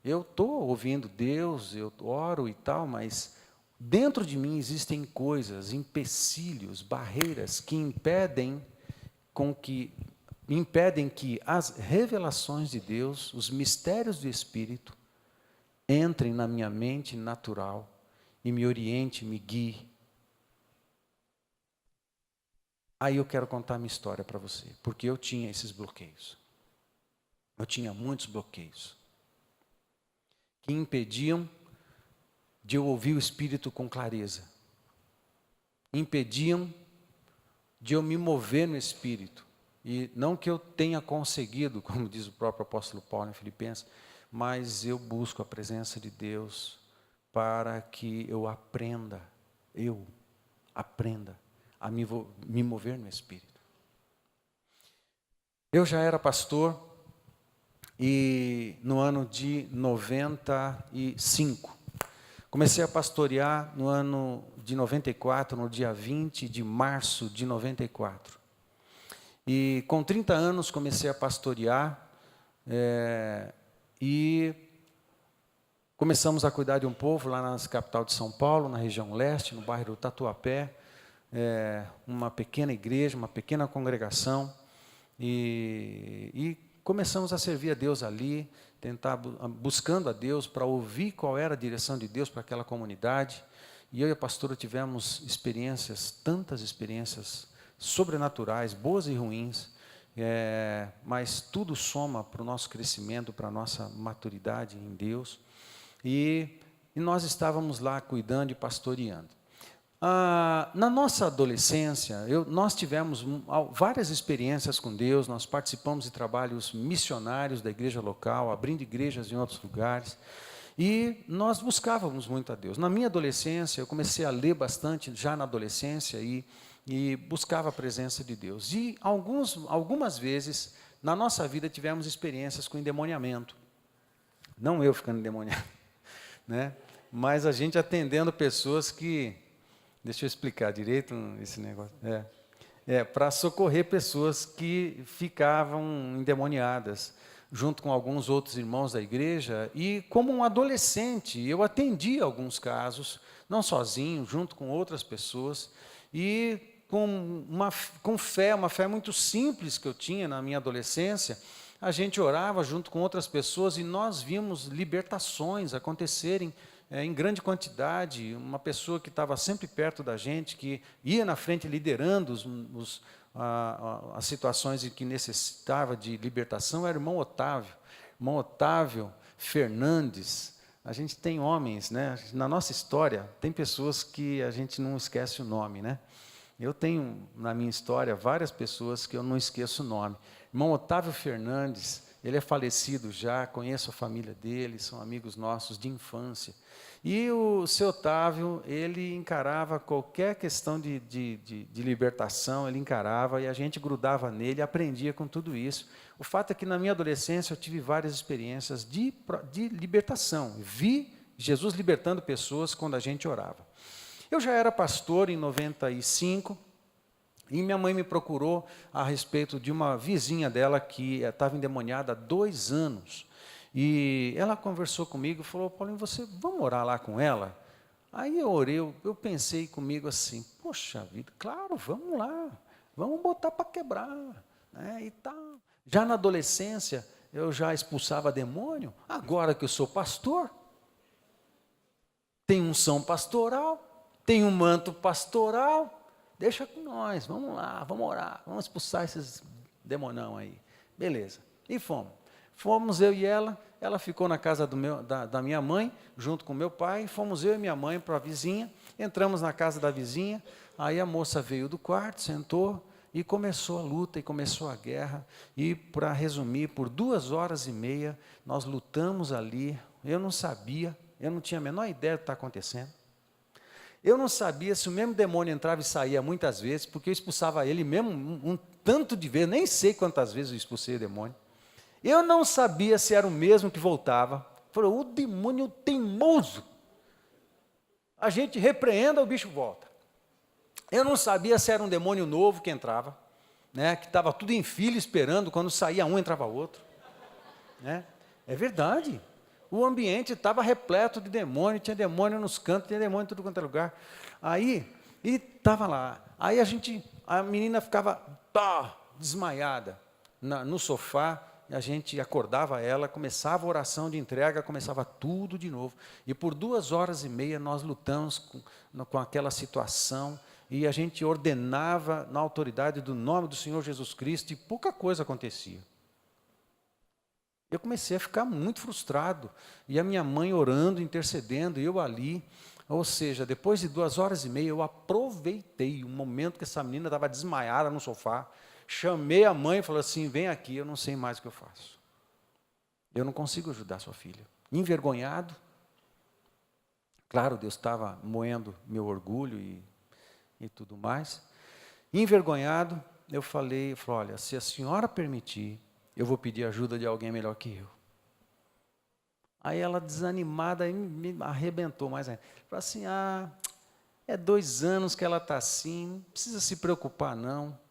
eu estou ouvindo Deus, eu oro e tal, mas dentro de mim existem coisas, empecilhos, barreiras que impedem que as revelações de Deus, os mistérios do Espírito, entrem na minha mente natural e me oriente, me guie. Aí eu quero contar a minha história para você, porque eu tinha esses bloqueios. Eu tinha muitos bloqueios que impediam de eu ouvir o Espírito com clareza. Impediam de eu me mover no Espírito. E não que eu tenha conseguido, como diz o próprio apóstolo Paulo em Filipenses, mas eu busco a presença de Deus para que eu aprenda a me mover no Espírito. Eu já era pastor e no ano de 95, comecei a pastorear no ano de 94, no dia 20 de março de 94. E com 30 anos comecei a pastorear e começamos a cuidar de um povo lá na capital de São Paulo, na região leste, no bairro do Tatuapé, uma pequena igreja, uma pequena congregação, e começamos a servir a Deus ali, buscando a Deus para ouvir qual era a direção de Deus para aquela comunidade. E eu e a pastora tivemos tantas experiências sobrenaturais, boas e ruins, mas tudo soma para o nosso crescimento, para a nossa maturidade em Deus. E nós estávamos lá cuidando e pastoreando. Na nossa adolescência, nós tivemos várias experiências com Deus, nós participamos de trabalhos missionários da igreja local, abrindo igrejas em outros lugares, e nós buscávamos muito a Deus. Na minha adolescência, eu comecei a ler bastante, já na adolescência, e buscava a presença de Deus. E algumas vezes, na nossa vida, tivemos experiências com endemoniamento. Não eu ficando endemoniado, né? Mas a gente atendendo pessoas que... Deixa eu explicar direito esse negócio. Para socorrer pessoas que ficavam endemoniadas, junto com alguns outros irmãos da igreja. E como um adolescente, eu atendi alguns casos, não sozinho, junto com outras pessoas. E com fé, uma fé muito simples que eu tinha na minha adolescência, a gente orava junto com outras pessoas e nós vimos libertações acontecerem em grande quantidade. Uma pessoa que estava sempre perto da gente, que ia na frente liderando as situações em que necessitava de libertação, era o irmão Otávio. Irmão Otávio Fernandes. A gente tem homens, né? Na nossa história, tem pessoas que a gente não esquece o nome, né? Eu tenho, na minha história, várias pessoas que eu não esqueço o nome. Irmão Otávio Fernandes, ele é falecido já, conheço a família dele, são amigos nossos de infância. E o seu Otávio, ele encarava qualquer questão de libertação, ele encarava e a gente grudava nele, aprendia com tudo isso. O fato é que na minha adolescência eu tive várias experiências de libertação. Vi Jesus libertando pessoas quando a gente orava. Eu já era pastor em 95 e minha mãe me procurou a respeito de uma vizinha dela que estava endemoniada há 2 anos. E ela conversou comigo e falou, Paulinho, vamos orar lá com ela? Aí eu orei, eu pensei comigo assim, poxa vida, claro, vamos lá, vamos botar para quebrar, né, e tal. Já na adolescência, eu já expulsava demônio, agora que eu sou pastor, tenho unção pastoral, tenho um manto pastoral, deixa com nós, vamos lá, vamos orar, vamos expulsar esses demonão aí. Beleza, e fomos. Fomos eu e ela ficou na casa da minha mãe, junto com meu pai, fomos eu e minha mãe para a vizinha, entramos na casa da vizinha, aí a moça veio do quarto, sentou, e começou a luta, e começou a guerra, e para resumir, por 2h30, nós lutamos ali, eu não sabia, eu não tinha a menor ideia do que está acontecendo, eu não sabia se o mesmo demônio entrava e saía muitas vezes, porque eu expulsava ele mesmo um tanto de vezes, nem sei quantas vezes eu expulsei o demônio. Eu não sabia se era o mesmo que voltava. Falou, o demônio teimoso. A gente repreenda, o bicho volta. Eu não sabia se era um demônio novo que entrava, né, que estava tudo em fila esperando, quando saía um, entrava outro. Né? É verdade. O ambiente estava repleto de demônio, tinha demônio nos cantos, tinha demônio em tudo quanto é lugar. Aí, e estava lá. Aí a menina ficava desmaiada no sofá, a gente acordava ela, começava a oração de entrega, começava tudo de novo. E por 2h30 nós lutamos com aquela situação, e a gente ordenava na autoridade do nome do Senhor Jesus Cristo, e pouca coisa acontecia. Eu comecei a ficar muito frustrado, e a minha mãe orando, intercedendo, e eu ali. Ou seja, depois de 2h30, eu aproveitei o momento que essa menina estava desmaiada no sofá, chamei a mãe e falei assim, vem aqui, eu não sei mais o que eu faço. Eu não consigo ajudar sua filha. Envergonhado. Claro, Deus estava moendo meu orgulho e tudo mais. Envergonhado, eu falei, olha, se a senhora permitir, eu vou pedir ajuda de alguém melhor que eu. Aí ela, desanimada, me arrebentou mais ainda. Falou assim, é 2 anos que ela está assim, não precisa se preocupar não.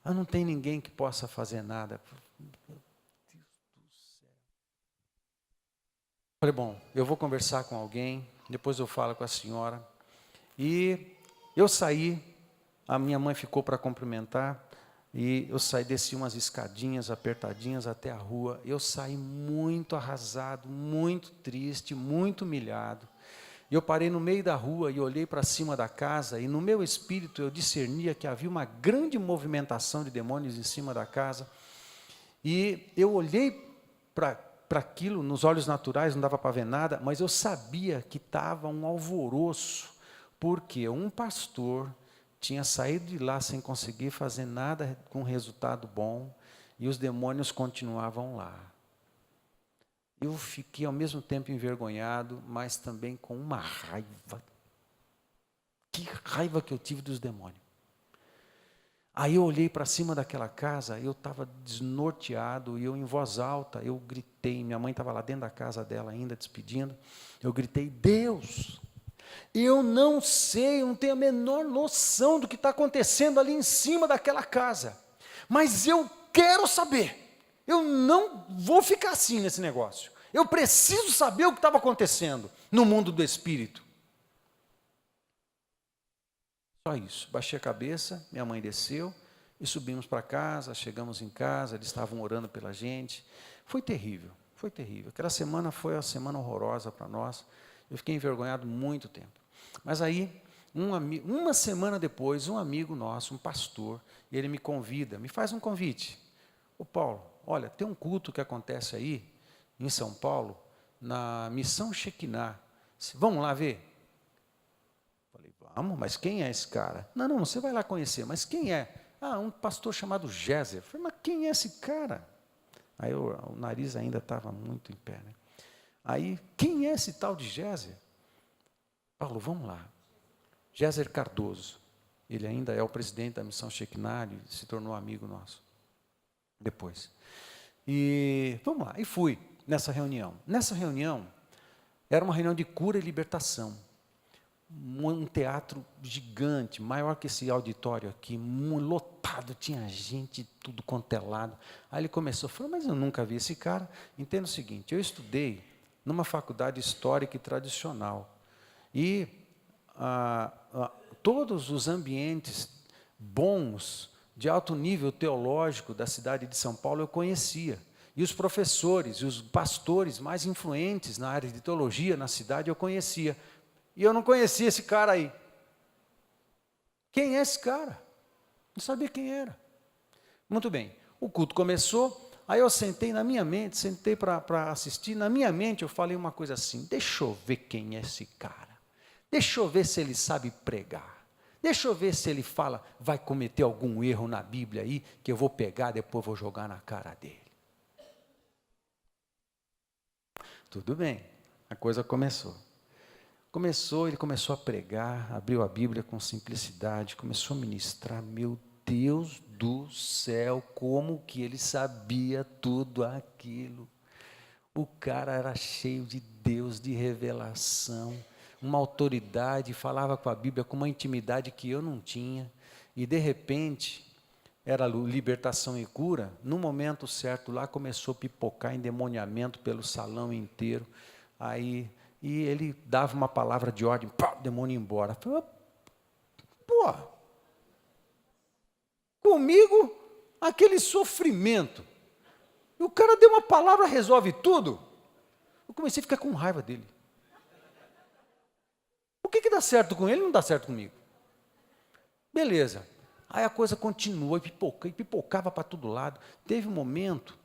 Não tem ninguém que possa fazer nada. Meu Deus do céu. Falei, bom, eu vou conversar com alguém, depois eu falo com a senhora. E eu saí, a minha mãe ficou para cumprimentar, e eu saí, desci umas escadinhas apertadinhas até a rua. Eu saí muito arrasado, muito triste, muito humilhado. E eu parei no meio da rua e olhei para cima da casa, e no meu espírito eu discernia que havia uma grande movimentação de demônios em cima da casa. E eu olhei para aquilo, nos olhos naturais não dava para ver nada, mas eu sabia que estava um alvoroço, porque um pastor tinha saído de lá sem conseguir fazer nada com resultado bom, e os demônios continuavam lá. Eu fiquei ao mesmo tempo envergonhado, mas também com uma raiva. Que raiva que eu tive dos demônios. Aí eu olhei para cima daquela casa, eu estava desnorteado, e eu em voz alta, eu gritei, minha mãe estava lá dentro da casa dela ainda, despedindo, eu gritei, Deus, eu não sei, eu não tenho a menor noção do que está acontecendo ali em cima daquela casa, mas eu quero saber, eu não vou ficar assim nesse negócio. Eu preciso saber o que estava acontecendo no mundo do espírito. Só isso. Baixei a cabeça, minha mãe desceu e subimos para casa, chegamos em casa, eles estavam orando pela gente. Foi terrível, foi terrível. Aquela semana foi uma semana horrorosa para nós. Eu fiquei envergonhado muito tempo. Mas aí, uma semana depois, um amigo nosso, um pastor, ele me convida, me faz um convite. Ô Paulo, olha, tem um culto que acontece aí, em São Paulo, na Missão Shekinah. Vamos lá ver? Falei, vamos, mas quem é esse cara? Não, você vai lá conhecer, mas quem é? Um pastor chamado Géser. Falei, mas quem é esse cara? Aí o nariz ainda estava muito em pé, né? Aí, quem é esse tal de Géser? Paulo, vamos lá. Géser Cardoso. Ele ainda é o presidente da Missão Shekinah, ele se tornou amigo nosso. Depois. E vamos lá, e fui nessa reunião. Nessa reunião, era uma reunião de cura e libertação. Um teatro gigante, maior que esse auditório aqui, lotado, tinha gente, tudo quanto é lado. Aí ele começou a falar, mas eu nunca vi esse cara. Entenda o seguinte, eu estudei numa faculdade histórica e tradicional. E todos os ambientes bons, de alto nível teológico da cidade de São Paulo eu conhecia. E os professores e os pastores mais influentes na área de teologia na cidade eu conhecia. E eu não conhecia esse cara aí. Quem é esse cara? Não sabia quem era. Muito bem, o culto começou, aí eu sentei na minha mente, sentei para assistir, na minha mente eu falei uma coisa assim, deixa eu ver quem é esse cara. Deixa eu ver se ele sabe pregar. Deixa eu ver se ele fala, vai cometer algum erro na Bíblia aí, que eu vou pegar, depois vou jogar na cara dele. Tudo bem, a coisa começou. Ele começou a pregar, abriu a Bíblia com simplicidade, começou a ministrar, meu Deus do céu, como que ele sabia tudo aquilo. O cara era cheio de Deus, de revelação, uma autoridade, falava com a Bíblia com uma intimidade que eu não tinha, e de repente, era libertação e cura, no momento certo lá começou a pipocar endemoniamento pelo salão inteiro, e ele dava uma palavra de ordem, pá, o demônio ia embora. Falei, pô, comigo aquele sofrimento, e o cara deu uma palavra, resolve tudo. Eu comecei a ficar com raiva dele. O que dá certo com ele não dá certo comigo? Beleza. Aí a coisa continuou, e pipocava para todo lado. Teve um momento,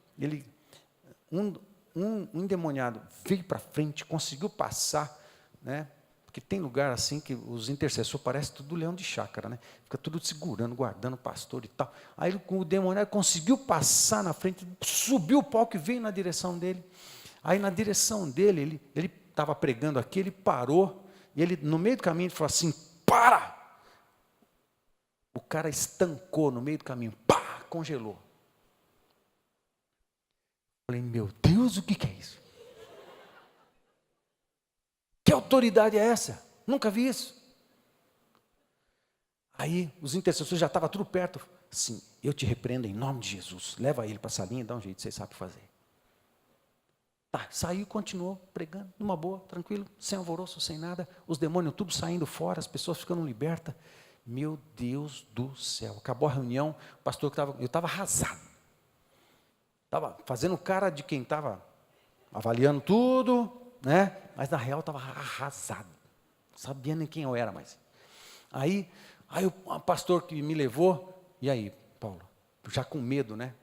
um endemoniado veio para frente, conseguiu passar, né? Porque tem lugar assim que os intercessores parecem tudo leão de chácara, né? Fica tudo segurando, guardando o pastor e tal. Aí o demoniado conseguiu passar na frente, subiu o palco e veio na direção dele. Aí na direção dele, ele estava pregando aqui, ele parou, e ele no meio do caminho ele falou assim, para! O cara estancou no meio do caminho, pá, congelou. Falei, meu Deus, o que é isso? Que autoridade é essa? Nunca vi isso. Aí os intercessores já estavam tudo perto. Assim, eu te repreendo em nome de Jesus. Leva ele para a salinha e dá um jeito, vocês sabem fazer. Tá, saiu e continuou pregando, numa boa, tranquilo, sem alvoroço, sem nada. Os demônios tudo saindo fora, as pessoas ficando libertas. Meu Deus do céu. Acabou a reunião, o pastor eu estava arrasado. Estava fazendo cara de quem estava avaliando tudo, né? Mas na real estava arrasado. Não sabia nem quem eu era mais. Aí o pastor que me levou, e aí, Paulo, já com medo, né?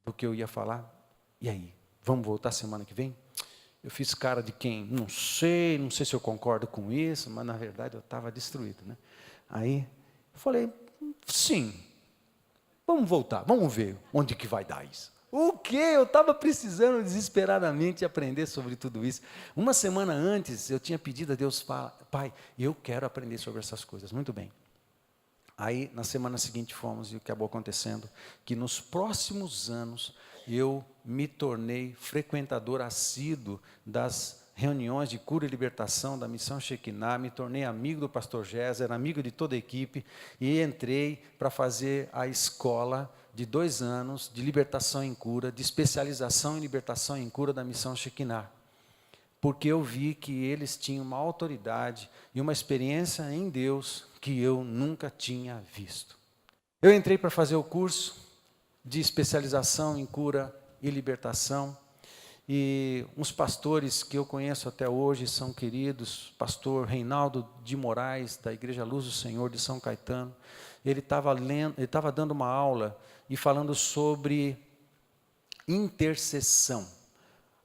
Do que eu ia falar. E aí, vamos voltar semana que vem? Eu fiz cara de quem, não sei se eu concordo com isso, mas na verdade eu estava destruído, né? Aí eu falei, sim, vamos voltar, vamos ver onde que vai dar isso. O quê? Eu estava precisando desesperadamente aprender sobre tudo isso. Uma semana antes eu tinha pedido a Deus, Pai, eu quero aprender sobre essas coisas. Muito bem. Aí na semana seguinte fomos, e o que acabou acontecendo, que nos próximos anos eu me tornei frequentador assíduo das reuniões de cura e libertação da Missão Shekinah, me tornei amigo do pastor Géser, amigo de toda a equipe, e entrei para fazer a escola de 2 anos de libertação em cura, de especialização em libertação em cura da Missão Shekinah. Porque eu vi que eles tinham uma autoridade e uma experiência em Deus que eu nunca tinha visto. Eu entrei para fazer o curso de especialização em cura e libertação, e uns pastores que eu conheço até hoje são queridos, pastor Reinaldo de Moraes, da Igreja Luz do Senhor de São Caetano. Ele estava dando uma aula e falando sobre intercessão.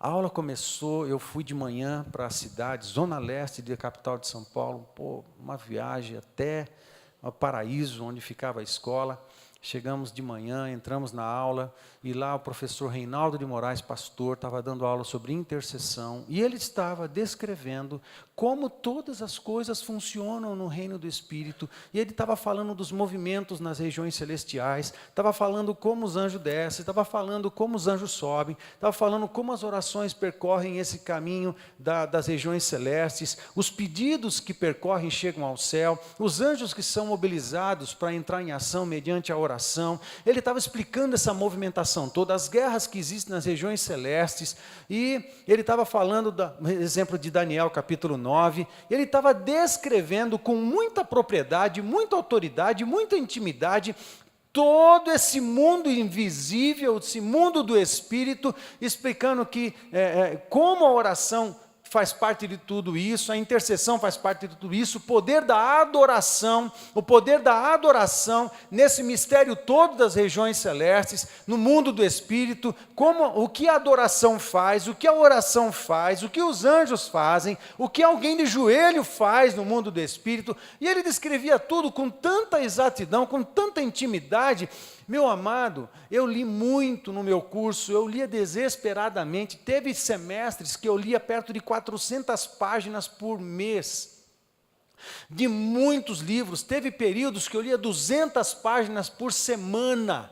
A aula começou, eu fui de manhã para a cidade, zona leste da capital de São Paulo, uma viagem até o Paraíso, onde ficava a escola. Chegamos de manhã, entramos na aula, e lá o professor Reinaldo de Moraes, pastor, estava dando aula sobre intercessão, e ele estava descrevendo como todas as coisas funcionam no reino do Espírito, e ele estava falando dos movimentos nas regiões celestiais, estava falando como os anjos descem, estava falando como os anjos sobem, estava falando como as orações percorrem esse caminho das regiões celestes, os pedidos que percorrem e chegam ao céu, os anjos que são mobilizados para entrar em ação mediante a oração. Ele estava explicando essa movimentação toda, as guerras que existem nas regiões celestes, e ele estava falando do exemplo de Daniel, capítulo 9, ele estava descrevendo com muita propriedade, muita autoridade, muita intimidade, todo esse mundo invisível, esse mundo do Espírito, explicando que como a oração faz parte de tudo isso, a intercessão faz parte de tudo isso, o poder da adoração nesse mistério todo das regiões celestes, no mundo do Espírito, o que a adoração faz, o que a oração faz, o que os anjos fazem, o que alguém de joelho faz no mundo do Espírito, e ele descrevia tudo com tanta exatidão, com tanta intimidade. Meu amado, eu li muito no meu curso, eu lia desesperadamente, teve semestres que eu lia perto de 400 páginas por mês, de muitos livros, teve períodos que eu lia 200 páginas por semana.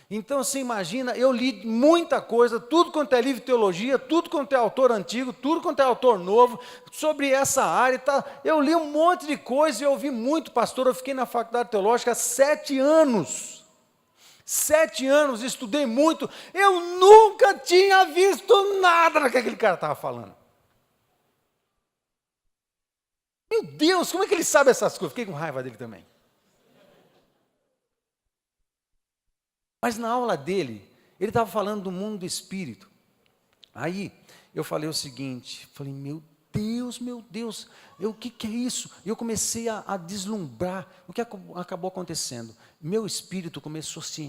Então você imagina, eu li muita coisa, tudo quanto é livro de teologia, tudo quanto é autor antigo, tudo quanto é autor novo, sobre essa área e tal. Eu li um monte de coisa e eu ouvi muito, pastor, eu fiquei na faculdade teológica há 7 anos. 7 anos, estudei muito, eu nunca tinha visto nada do que aquele cara estava falando. Meu Deus, como é que ele sabe essas coisas? Fiquei com raiva dele também. Mas na aula dele, ele estava falando do mundo do Espírito. Aí, eu falei o seguinte, meu Deus, o que é isso? E eu comecei a deslumbrar. O que acabou acontecendo? Meu espírito começou a se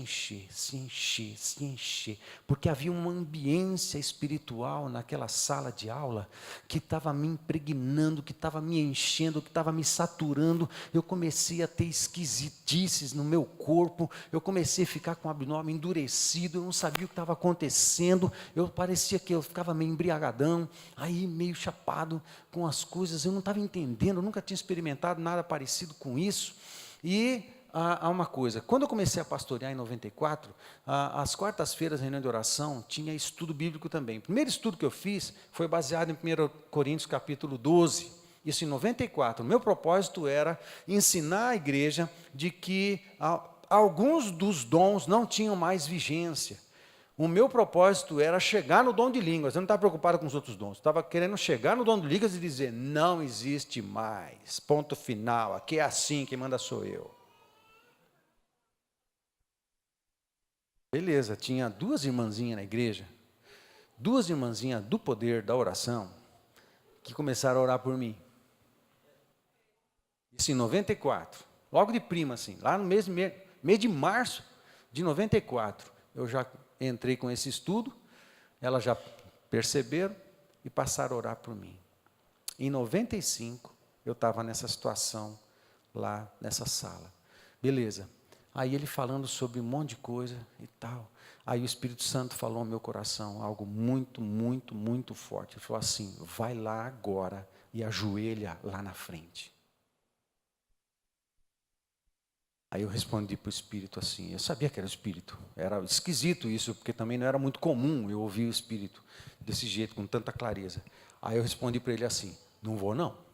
encher, porque havia uma ambiência espiritual naquela sala de aula, que estava me impregnando, que estava me enchendo, que estava me saturando. Eu comecei a ter esquisitices no meu corpo, eu comecei a ficar com o abdômen endurecido, eu não sabia o que estava acontecendo, parecia que eu ficava meio embriagadão, aí meio chapado com as coisas, eu não estava entendendo, eu nunca tinha experimentado nada parecido com isso. E há uma coisa, quando eu comecei a pastorear em 94, às quartas-feiras, reunião de oração, tinha estudo bíblico também. O primeiro estudo que eu fiz foi baseado em 1 Coríntios capítulo 12, isso em 94. O meu propósito era ensinar a igreja de que alguns dos dons não tinham mais vigência. O meu propósito era chegar no dom de línguas, eu não estava preocupado com os outros dons, estava querendo chegar no dom de línguas e dizer, não existe mais, ponto final, aqui é assim, quem manda sou eu. Beleza, tinha 2 irmãzinhas na igreja, 2 irmãzinhas do poder da oração, que começaram a orar por mim. Isso em 94, logo de prima assim, lá no mês de março de 94, eu já entrei com esse estudo, elas já perceberam e passaram a orar por mim. Em 95, eu estava nessa situação, lá nessa sala. Beleza. Aí ele falando sobre um monte de coisa e tal. Aí o Espírito Santo falou no meu coração algo muito, muito, muito forte. Ele falou assim, vai lá agora e ajoelha lá na frente. Aí eu respondi para o Espírito assim, eu sabia que era o Espírito. Era esquisito isso, porque também não era muito comum eu ouvir o Espírito desse jeito, com tanta clareza. Aí eu respondi para ele assim, não vou não.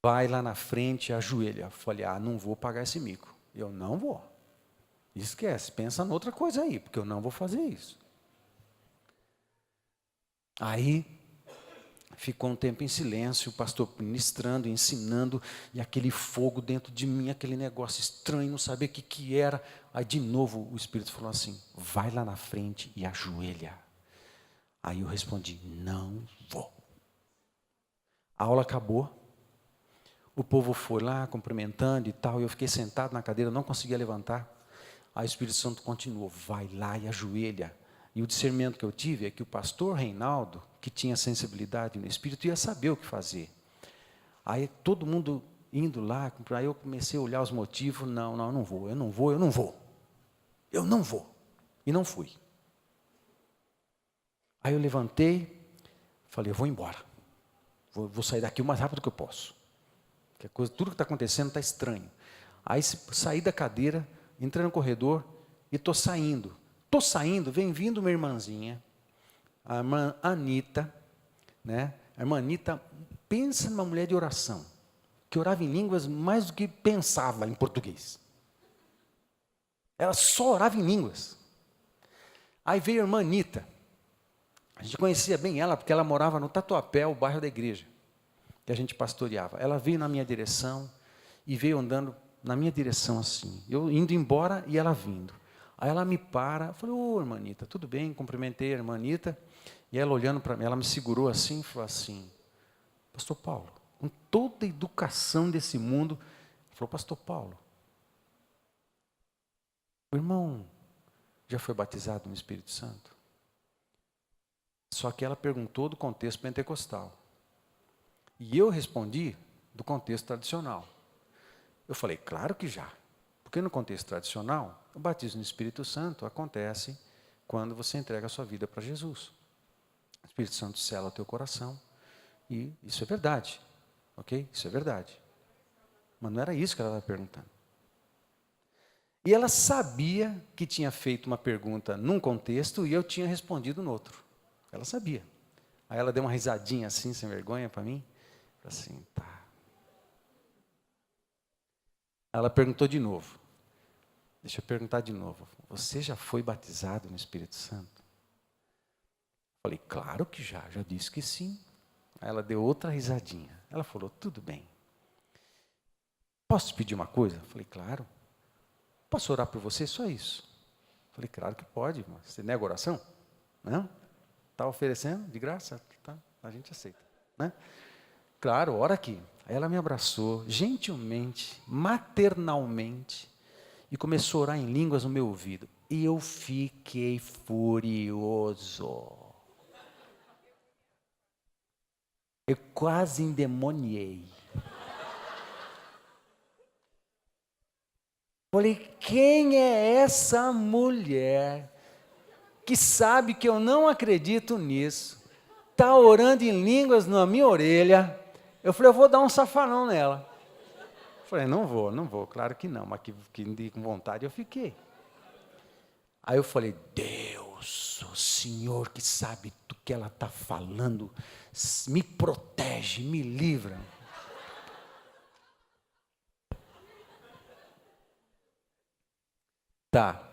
Vai lá na frente e ajoelha. Eu falei, não vou pagar esse mico. Eu não vou. Esquece, pensa noutra coisa aí, porque eu não vou fazer isso. Aí, ficou um tempo em silêncio, o pastor ministrando, ensinando, e aquele fogo dentro de mim, aquele negócio estranho, não sabia o que era. Aí, de novo, o Espírito falou assim, vai lá na frente e ajoelha. Aí eu respondi, não vou. A aula acabou. O povo foi lá cumprimentando e tal, e eu fiquei sentado na cadeira, não conseguia levantar. Aí o Espírito Santo continuou, vai lá e ajoelha. E o discernimento que eu tive é que o pastor Reinaldo, que tinha sensibilidade no Espírito, ia saber o que fazer. Aí todo mundo indo lá, aí eu comecei a olhar os motivos, não, eu não vou. E não fui. Aí eu levantei, falei, eu vou embora. Vou sair daqui o mais rápido que eu posso. Porque tudo que está acontecendo está estranho. Aí saí da cadeira, entrei no corredor e estou saindo. Vem vindo uma irmãzinha, a irmã Anita, né? A irmã Anita, pensa numa mulher de oração, que orava em línguas mais do que pensava em português. Ela só orava em línguas. Aí veio a irmã Anita. A gente conhecia bem ela, porque ela morava no Tatuapé, o bairro da igreja, que a gente pastoreava. Ela veio na minha direção e veio andando na minha direção assim. Eu indo embora e ela vindo. Aí ela me para, eu falei, ô irmã Anita, tudo bem? Cumprimentei a irmã Anita. E ela olhando para mim, ela me segurou assim e falou assim, pastor Paulo, com toda a educação desse mundo, falou, pastor Paulo, o irmão já foi batizado no Espírito Santo? Só que ela perguntou do contexto pentecostal. E eu respondi do contexto tradicional. Eu falei, claro que já. Porque no contexto tradicional, o batismo no Espírito Santo acontece quando você entrega a sua vida para Jesus. O Espírito Santo sela o teu coração. E isso é verdade. Ok? Isso é verdade. Mas não era isso que ela estava perguntando. E ela sabia que tinha feito uma pergunta num contexto e eu tinha respondido no outro. Ela sabia. Aí ela deu uma risadinha assim, sem vergonha para mim. Assim, tá. Ela perguntou de novo. Deixa eu perguntar de novo. Você já foi batizado no Espírito Santo? Falei, claro que já disse que sim. Aí ela deu outra risadinha. Ela falou, tudo bem. Posso te pedir uma coisa? Falei, claro. Posso orar por você? Só isso. Falei, claro que pode, mas você nega oração? Não? Está oferecendo de graça? Tá, a gente aceita. Né? Claro, ora aqui. Aí ela me abraçou, gentilmente, maternalmente, e começou a orar em línguas no meu ouvido. E eu fiquei furioso. Eu quase endemoniei. Falei, quem é essa mulher que sabe que eu não acredito nisso, está orando em línguas na minha orelha? Eu falei, eu vou dar um safanão nela. Falei, não vou, claro que não, mas que com vontade eu fiquei. Aí eu falei, Deus, o Senhor que sabe do que ela está falando, me protege, me livra. Tá,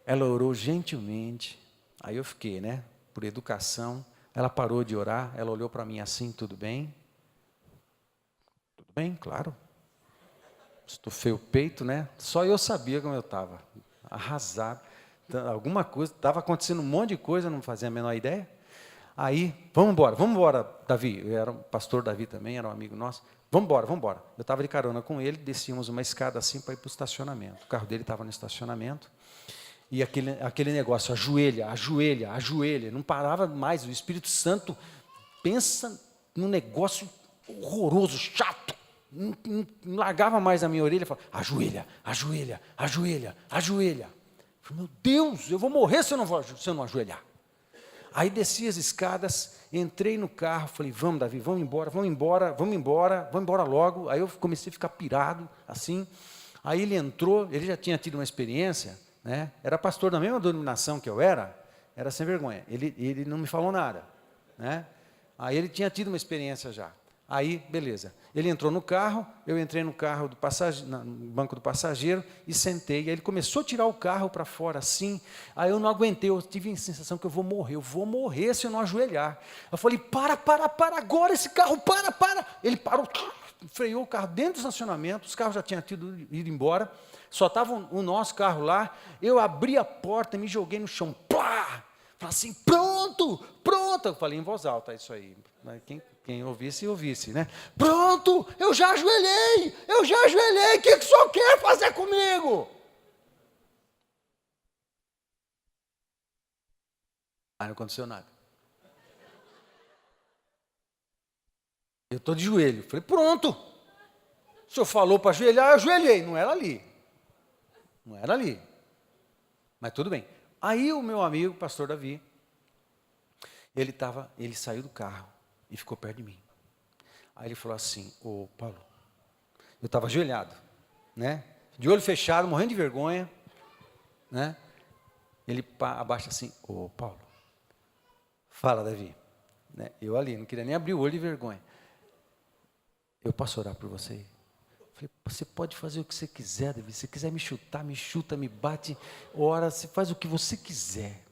ela orou gentilmente, aí eu fiquei, né, por educação, ela parou de orar, ela olhou para mim assim, tudo bem? Tudo bem, claro. Estufei o peito, né, só eu sabia como eu estava, arrasado, alguma coisa, estava acontecendo um monte de coisa, não fazia a menor ideia. Aí, vamos embora, Davi, eu era o pastor Davi também, era um amigo nosso, vamos embora. Eu estava de carona com ele, descíamos uma escada assim para ir para o estacionamento. O carro dele estava no estacionamento, e aquele negócio, ajoelha, não parava mais. O Espírito Santo pensa num negócio horroroso, chato, não largava mais a minha orelha, falava, ajoelha. Eu falei, meu Deus, eu vou morrer se eu não ajoelhar. Aí desci as escadas, entrei no carro, falei, vamos Davi, vamos embora logo. Aí eu comecei a ficar pirado, assim. Aí ele entrou, ele já tinha tido uma experiência, né? Era pastor da mesma denominação que eu era sem vergonha. Ele não me falou nada, né? Aí ele tinha tido uma experiência já. Aí, beleza. Ele entrou no carro, eu entrei no carro no banco do passageiro e sentei. Aí ele começou a tirar o carro para fora assim. Aí eu não aguentei, eu tive a sensação que eu vou morrer se eu não ajoelhar. Eu falei, para agora esse carro, para. Ele parou, freou o carro dentro do estacionamento, os carros já tinham ido embora, só estava o nosso carro lá. Eu abri a porta, me joguei no chão, plá! Falei assim, pronto. Eu falei em voz alta, isso aí. Quem ouvisse, né? Pronto, eu já ajoelhei, o que o senhor quer fazer comigo? Aí não aconteceu nada. Eu estou de joelho. Falei, pronto. O senhor falou para ajoelhar, eu ajoelhei. Não era ali. Não era ali. Mas tudo bem. Aí o meu amigo, o pastor Davi, ele saiu do carro e ficou perto de mim. Aí ele falou assim, ô Paulo, eu estava ajoelhado, né? De olho fechado, morrendo de vergonha, né? Ele abaixa assim, ô Paulo, fala Davi, né? Eu ali, não queria nem abrir o olho de vergonha. Eu posso orar por você? Falei, você pode fazer o que você quiser, Davi. Se você quiser me chutar, me chuta, me bate, ora, você faz o que você quiser.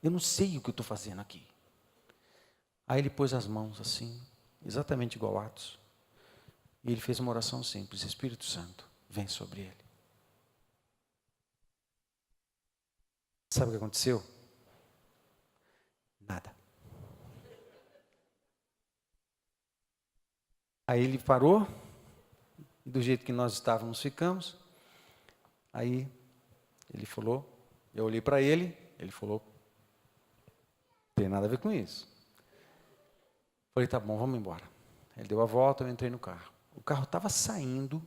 Eu não sei o que eu estou fazendo aqui. Aí ele pôs as mãos assim, exatamente igual a Atos. E ele fez uma oração simples, Espírito Santo, vem sobre ele. Sabe o que aconteceu? Nada. Aí ele parou, e do jeito que nós estávamos, ficamos. Aí ele falou, eu olhei para ele, ele falou, não tem nada a ver com isso. Falei, tá bom, vamos embora. Ele deu a volta, eu entrei no carro. O carro estava saindo,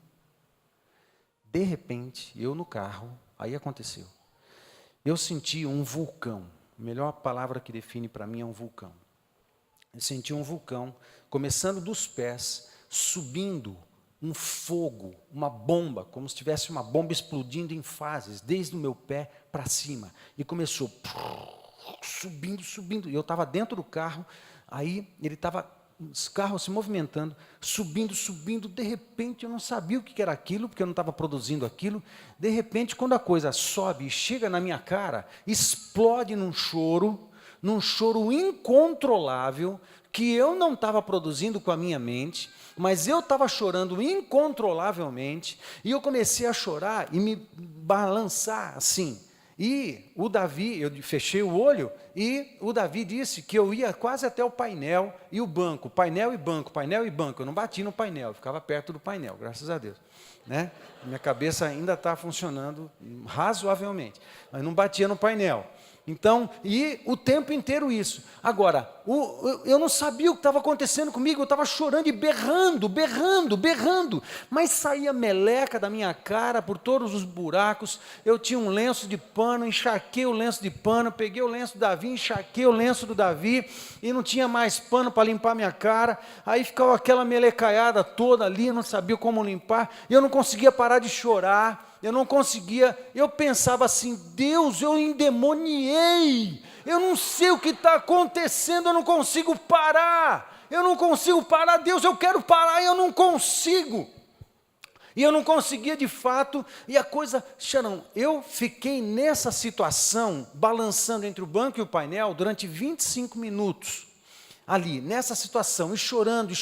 de repente, eu no carro, aí aconteceu. Eu senti um vulcão, a melhor palavra que define para mim é um vulcão. Eu senti um vulcão, começando dos pés, subindo um fogo, uma bomba, como se tivesse uma bomba explodindo em fases, desde o meu pé para cima. E começou subindo, subindo. E eu estava dentro do carro, aí ele estava, os carros se movimentando, subindo, subindo. De repente, eu não sabia o que era aquilo, porque eu não estava produzindo aquilo. De repente, quando a coisa sobe e chega na minha cara, explode num choro incontrolável, que eu não estava produzindo com a minha mente, mas eu estava chorando incontrolavelmente, e eu comecei a chorar e me balançar assim. E o Davi, eu fechei o olho, e o Davi disse que eu ia quase até o painel e o banco, painel e banco, painel e banco. Eu não bati no painel, eu ficava perto do painel, graças a Deus. Né? Minha cabeça ainda está funcionando razoavelmente, mas não batia no painel. Então, e o tempo inteiro isso. Agora, eu não sabia o que estava acontecendo comigo, eu estava chorando e berrando, mas saía meleca da minha cara por todos os buracos. Eu tinha um lenço de pano, encharquei o lenço de pano, peguei o lenço do Davi, encharquei o lenço do Davi, e não tinha mais pano para limpar minha cara. Aí ficava aquela melecaiada toda ali, eu não sabia como limpar, e eu não conseguia parar de chorar. Eu não conseguia, eu pensava assim, Deus, eu endemoniei, eu não sei o que está acontecendo, eu não consigo parar, Deus, eu quero parar e eu não consigo. E eu não conseguia de fato, e a coisa, Sharon, eu fiquei nessa situação, balançando entre o banco e o painel, durante 25 minutos, ali, nessa situação, e chorando,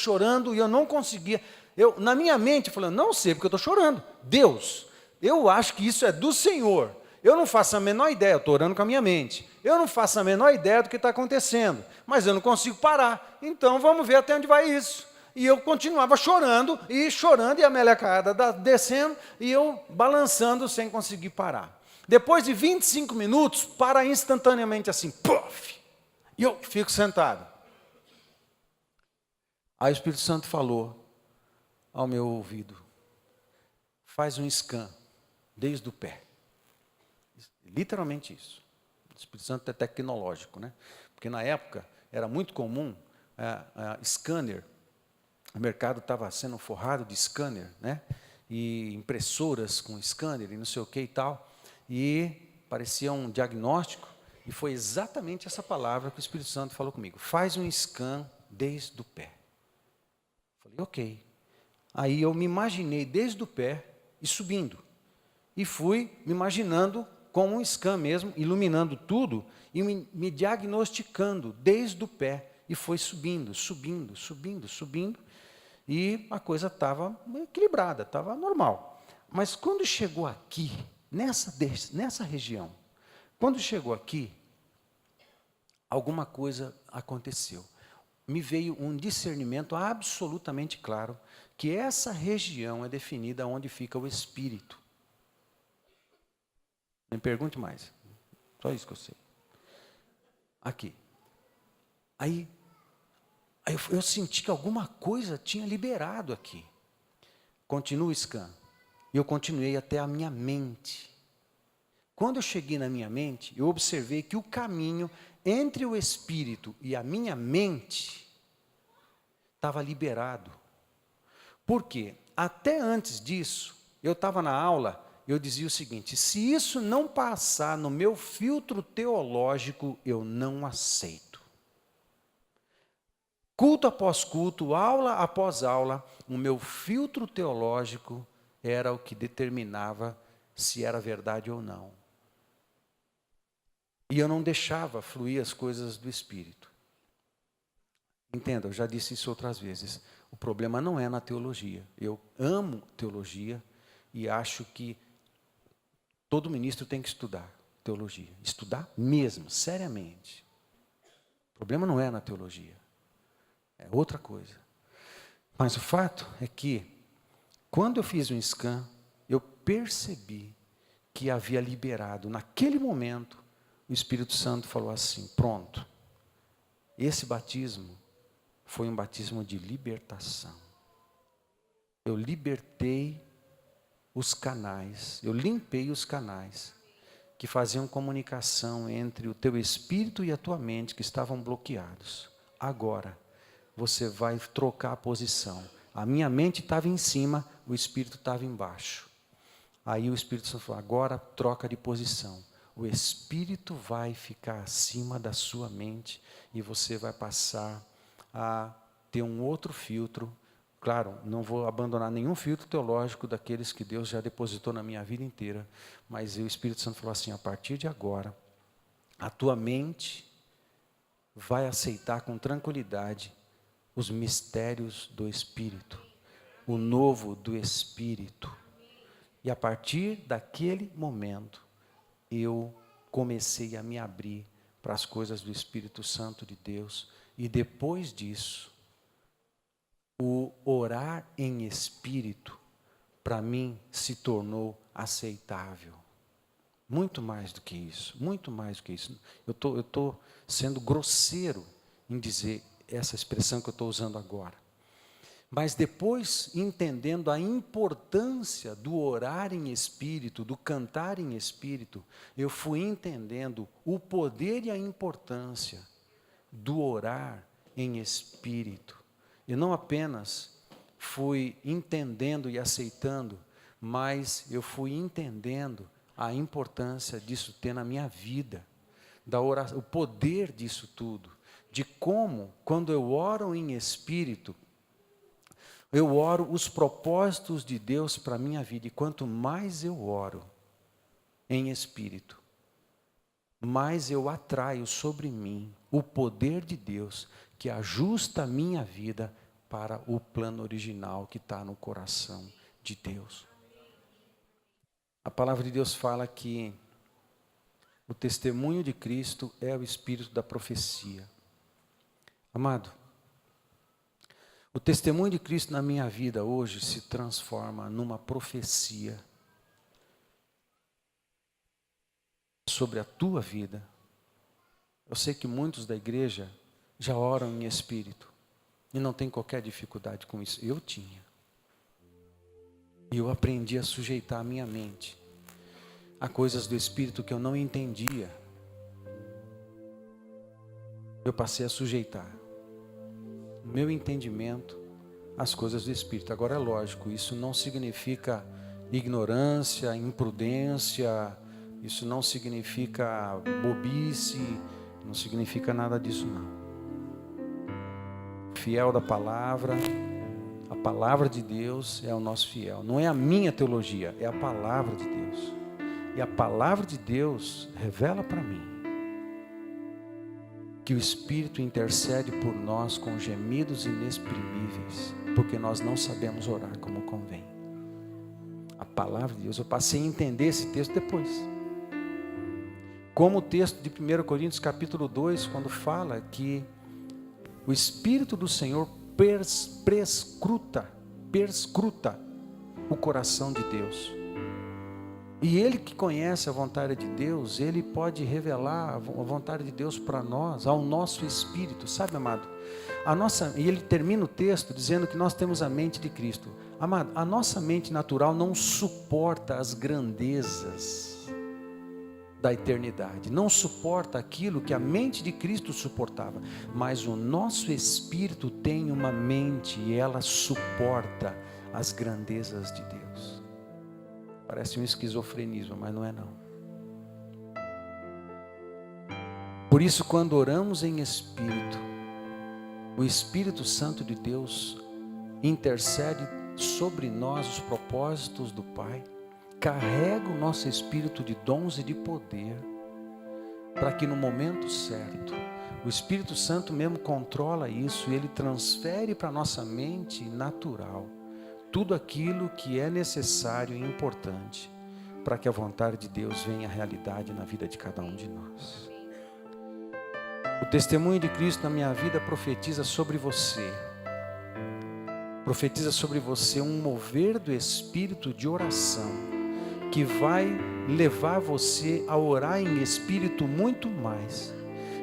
e eu não conseguia, na minha mente, falando, não sei porque eu estou chorando, Deus, eu acho que isso é do Senhor. Eu não faço a menor ideia, eu estou orando com a minha mente. Eu não faço a menor ideia do que está acontecendo, mas eu não consigo parar. Então vamos ver até onde vai isso. E eu continuava chorando, e a melecada descendo, e eu balançando sem conseguir parar. Depois de 25 minutos, para instantaneamente assim, puff, e eu fico sentado. Aí o Espírito Santo falou ao meu ouvido, faz um scan. Desde o pé. Literalmente isso. O Espírito Santo é tecnológico, né? Porque na época era muito comum scanner. O mercado estava sendo forrado de scanner, né? E impressoras com scanner e não sei o que e tal. E parecia um diagnóstico. E foi exatamente essa palavra que o Espírito Santo falou comigo. Faz um scan desde o pé. Falei, ok. Aí eu me imaginei desde o pé e subindo. E fui me imaginando com um scan mesmo, iluminando tudo e me diagnosticando desde o pé. E foi subindo. E a coisa estava equilibrada, estava normal. Mas quando chegou aqui, nessa região, quando chegou aqui, alguma coisa aconteceu. Me veio um discernimento absolutamente claro que essa região é definida onde fica o espírito. Nem pergunte mais. Só isso que eu sei. Aqui. Aí eu senti que alguma coisa tinha liberado aqui. Continua o scan. E eu continuei até a minha mente. Quando eu cheguei na minha mente, eu observei que o caminho entre o espírito e a minha mente estava liberado. Por quê? Até antes disso, eu estava na aula, eu dizia o seguinte: se isso não passar no meu filtro teológico, eu não aceito. Culto após culto, aula após aula, o meu filtro teológico era o que determinava se era verdade ou não. E eu não deixava fluir as coisas do Espírito. Entenda, eu já disse isso outras vezes. O problema não é na teologia. Eu amo teologia e acho que todo ministro tem que estudar teologia. Estudar mesmo, seriamente. O problema não é na teologia. É outra coisa. Mas o fato é que, quando eu fiz um scan, eu percebi que havia liberado, naquele momento, o Espírito Santo falou assim: pronto, esse batismo foi um batismo de libertação. Eu libertei os canais, eu limpei os canais que faziam comunicação entre o teu espírito e a tua mente, que estavam bloqueados. Agora, você vai trocar a posição. A minha mente estava em cima, o espírito estava embaixo. Aí o Espírito Santo falou: agora troca de posição. O espírito vai ficar acima da sua mente e você vai passar a ter um outro filtro. Claro, não vou abandonar nenhum filtro teológico daqueles que Deus já depositou na minha vida inteira, mas o Espírito Santo falou assim: a partir de agora, a tua mente vai aceitar com tranquilidade os mistérios do Espírito, o novo do Espírito. E a partir daquele momento, eu comecei a me abrir para as coisas do Espírito Santo de Deus. E depois disso, o orar em espírito, para mim, se tornou aceitável. Muito mais do que isso, muito mais do que isso. Eu estou sendo grosseiro em dizer essa expressão que eu estou usando agora. Mas depois, entendendo a importância do orar em espírito, do cantar em espírito, eu fui entendendo o poder e a importância do orar em espírito. Eu não apenas fui entendendo e aceitando, mas eu fui entendendo a importância disso ter na minha vida, da oração, o poder disso tudo, de como, quando eu oro em espírito, eu oro os propósitos de Deus para a minha vida. E quanto mais eu oro em espírito, mais eu atraio sobre mim o poder de Deus, que ajusta a minha vida para o plano original que está no coração de Deus. A palavra de Deus fala que o testemunho de Cristo é o espírito da profecia. Amado, o testemunho de Cristo na minha vida hoje se transforma numa profecia sobre a tua vida. Eu sei que muitos da igreja já oram em espírito e não tem qualquer dificuldade com isso. Eu tinha. E eu aprendi a sujeitar a minha mente a coisas do espírito que eu não entendia. Eu passei a sujeitar o meu entendimento às coisas do Espírito. Agora é lógico, isso não significa ignorância, imprudência, isso não significa bobice, não significa nada disso não. Fiel da palavra, a palavra de Deus é o nosso fiel. Não é a minha teologia, é a palavra de Deus. E a palavra de Deus revela para mim que o Espírito intercede por nós com gemidos inexprimíveis, porque nós não sabemos orar como convém. A palavra de Deus, eu passei a entender esse texto depois. Como o texto de 1 Coríntios capítulo 2, quando fala que o Espírito do Senhor perscruta o coração de Deus. E Ele que conhece a vontade de Deus, Ele pode revelar a vontade de Deus para nós, ao nosso espírito, sabe, amado? E ele termina o texto dizendo que nós temos a mente de Cristo. Amado, a nossa mente natural não suporta as grandezas da eternidade, não suporta aquilo que a mente de Cristo suportava, mas o nosso espírito tem uma mente e ela suporta as grandezas de Deus. Parece um esquizofrenismo, mas não é não. Por isso, quando oramos em espírito, o Espírito Santo de Deus intercede sobre nós os propósitos do Pai, carrega o nosso espírito de dons e de poder, para que no momento certo, o Espírito Santo mesmo controla isso e ele transfere para a nossa mente natural tudo aquilo que é necessário e importante para que a vontade de Deus venha à realidade na vida de cada um de nós. O testemunho de Cristo na minha vida profetiza sobre você. Profetiza sobre você um mover do espírito de oração, que vai levar você a orar em espírito muito mais,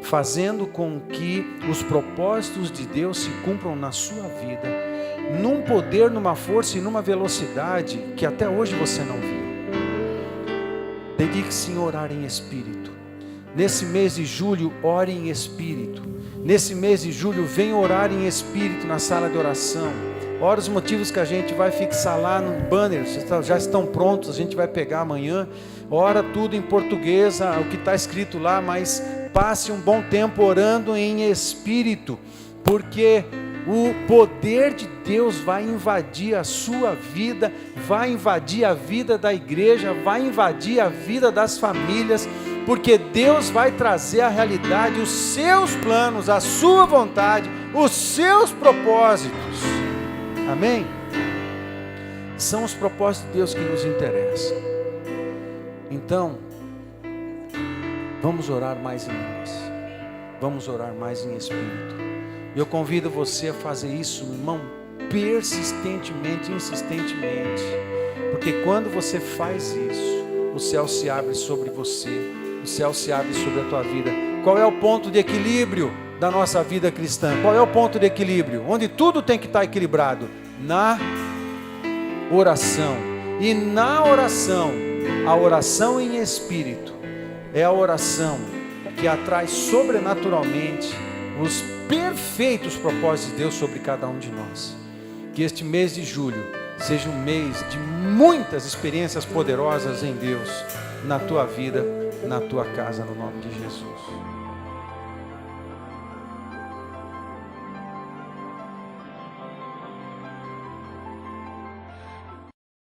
fazendo com que os propósitos de Deus se cumpram na sua vida, num poder, numa força e numa velocidade que até hoje você não viu. Dedique-se em orar em espírito. Nesse mês de julho, ore em espírito. Nesse mês de julho, venha orar em espírito na sala de oração. Ora os motivos que a gente vai fixar lá no banner, já estão prontos, a gente vai pegar amanhã. Ora tudo em português, o que está escrito lá, mas passe um bom tempo orando em espírito, porque o poder de Deus vai invadir a sua vida, vai invadir a vida da igreja, vai invadir a vida das famílias, porque Deus vai trazer à realidade os seus planos, a sua vontade, os seus propósitos. Amém? São os propósitos de Deus que nos interessam. Então, vamos orar mais em línguas, vamos orar mais em espírito. Eu convido você a fazer isso, irmão, persistentemente, insistentemente, porque quando você faz isso, o céu se abre sobre você, o céu se abre sobre a tua vida. Qual é o ponto de equilíbrio da nossa vida cristã? Qual é o ponto de equilíbrio? Onde tudo tem que estar equilibrado? Na oração. E na oração, a oração em espírito é a oração que atrai sobrenaturalmente os perfeitos propósitos de Deus sobre cada um de nós. Que este mês de julho seja um mês de muitas experiências poderosas em Deus, na tua vida, na tua casa, no nome de Jesus.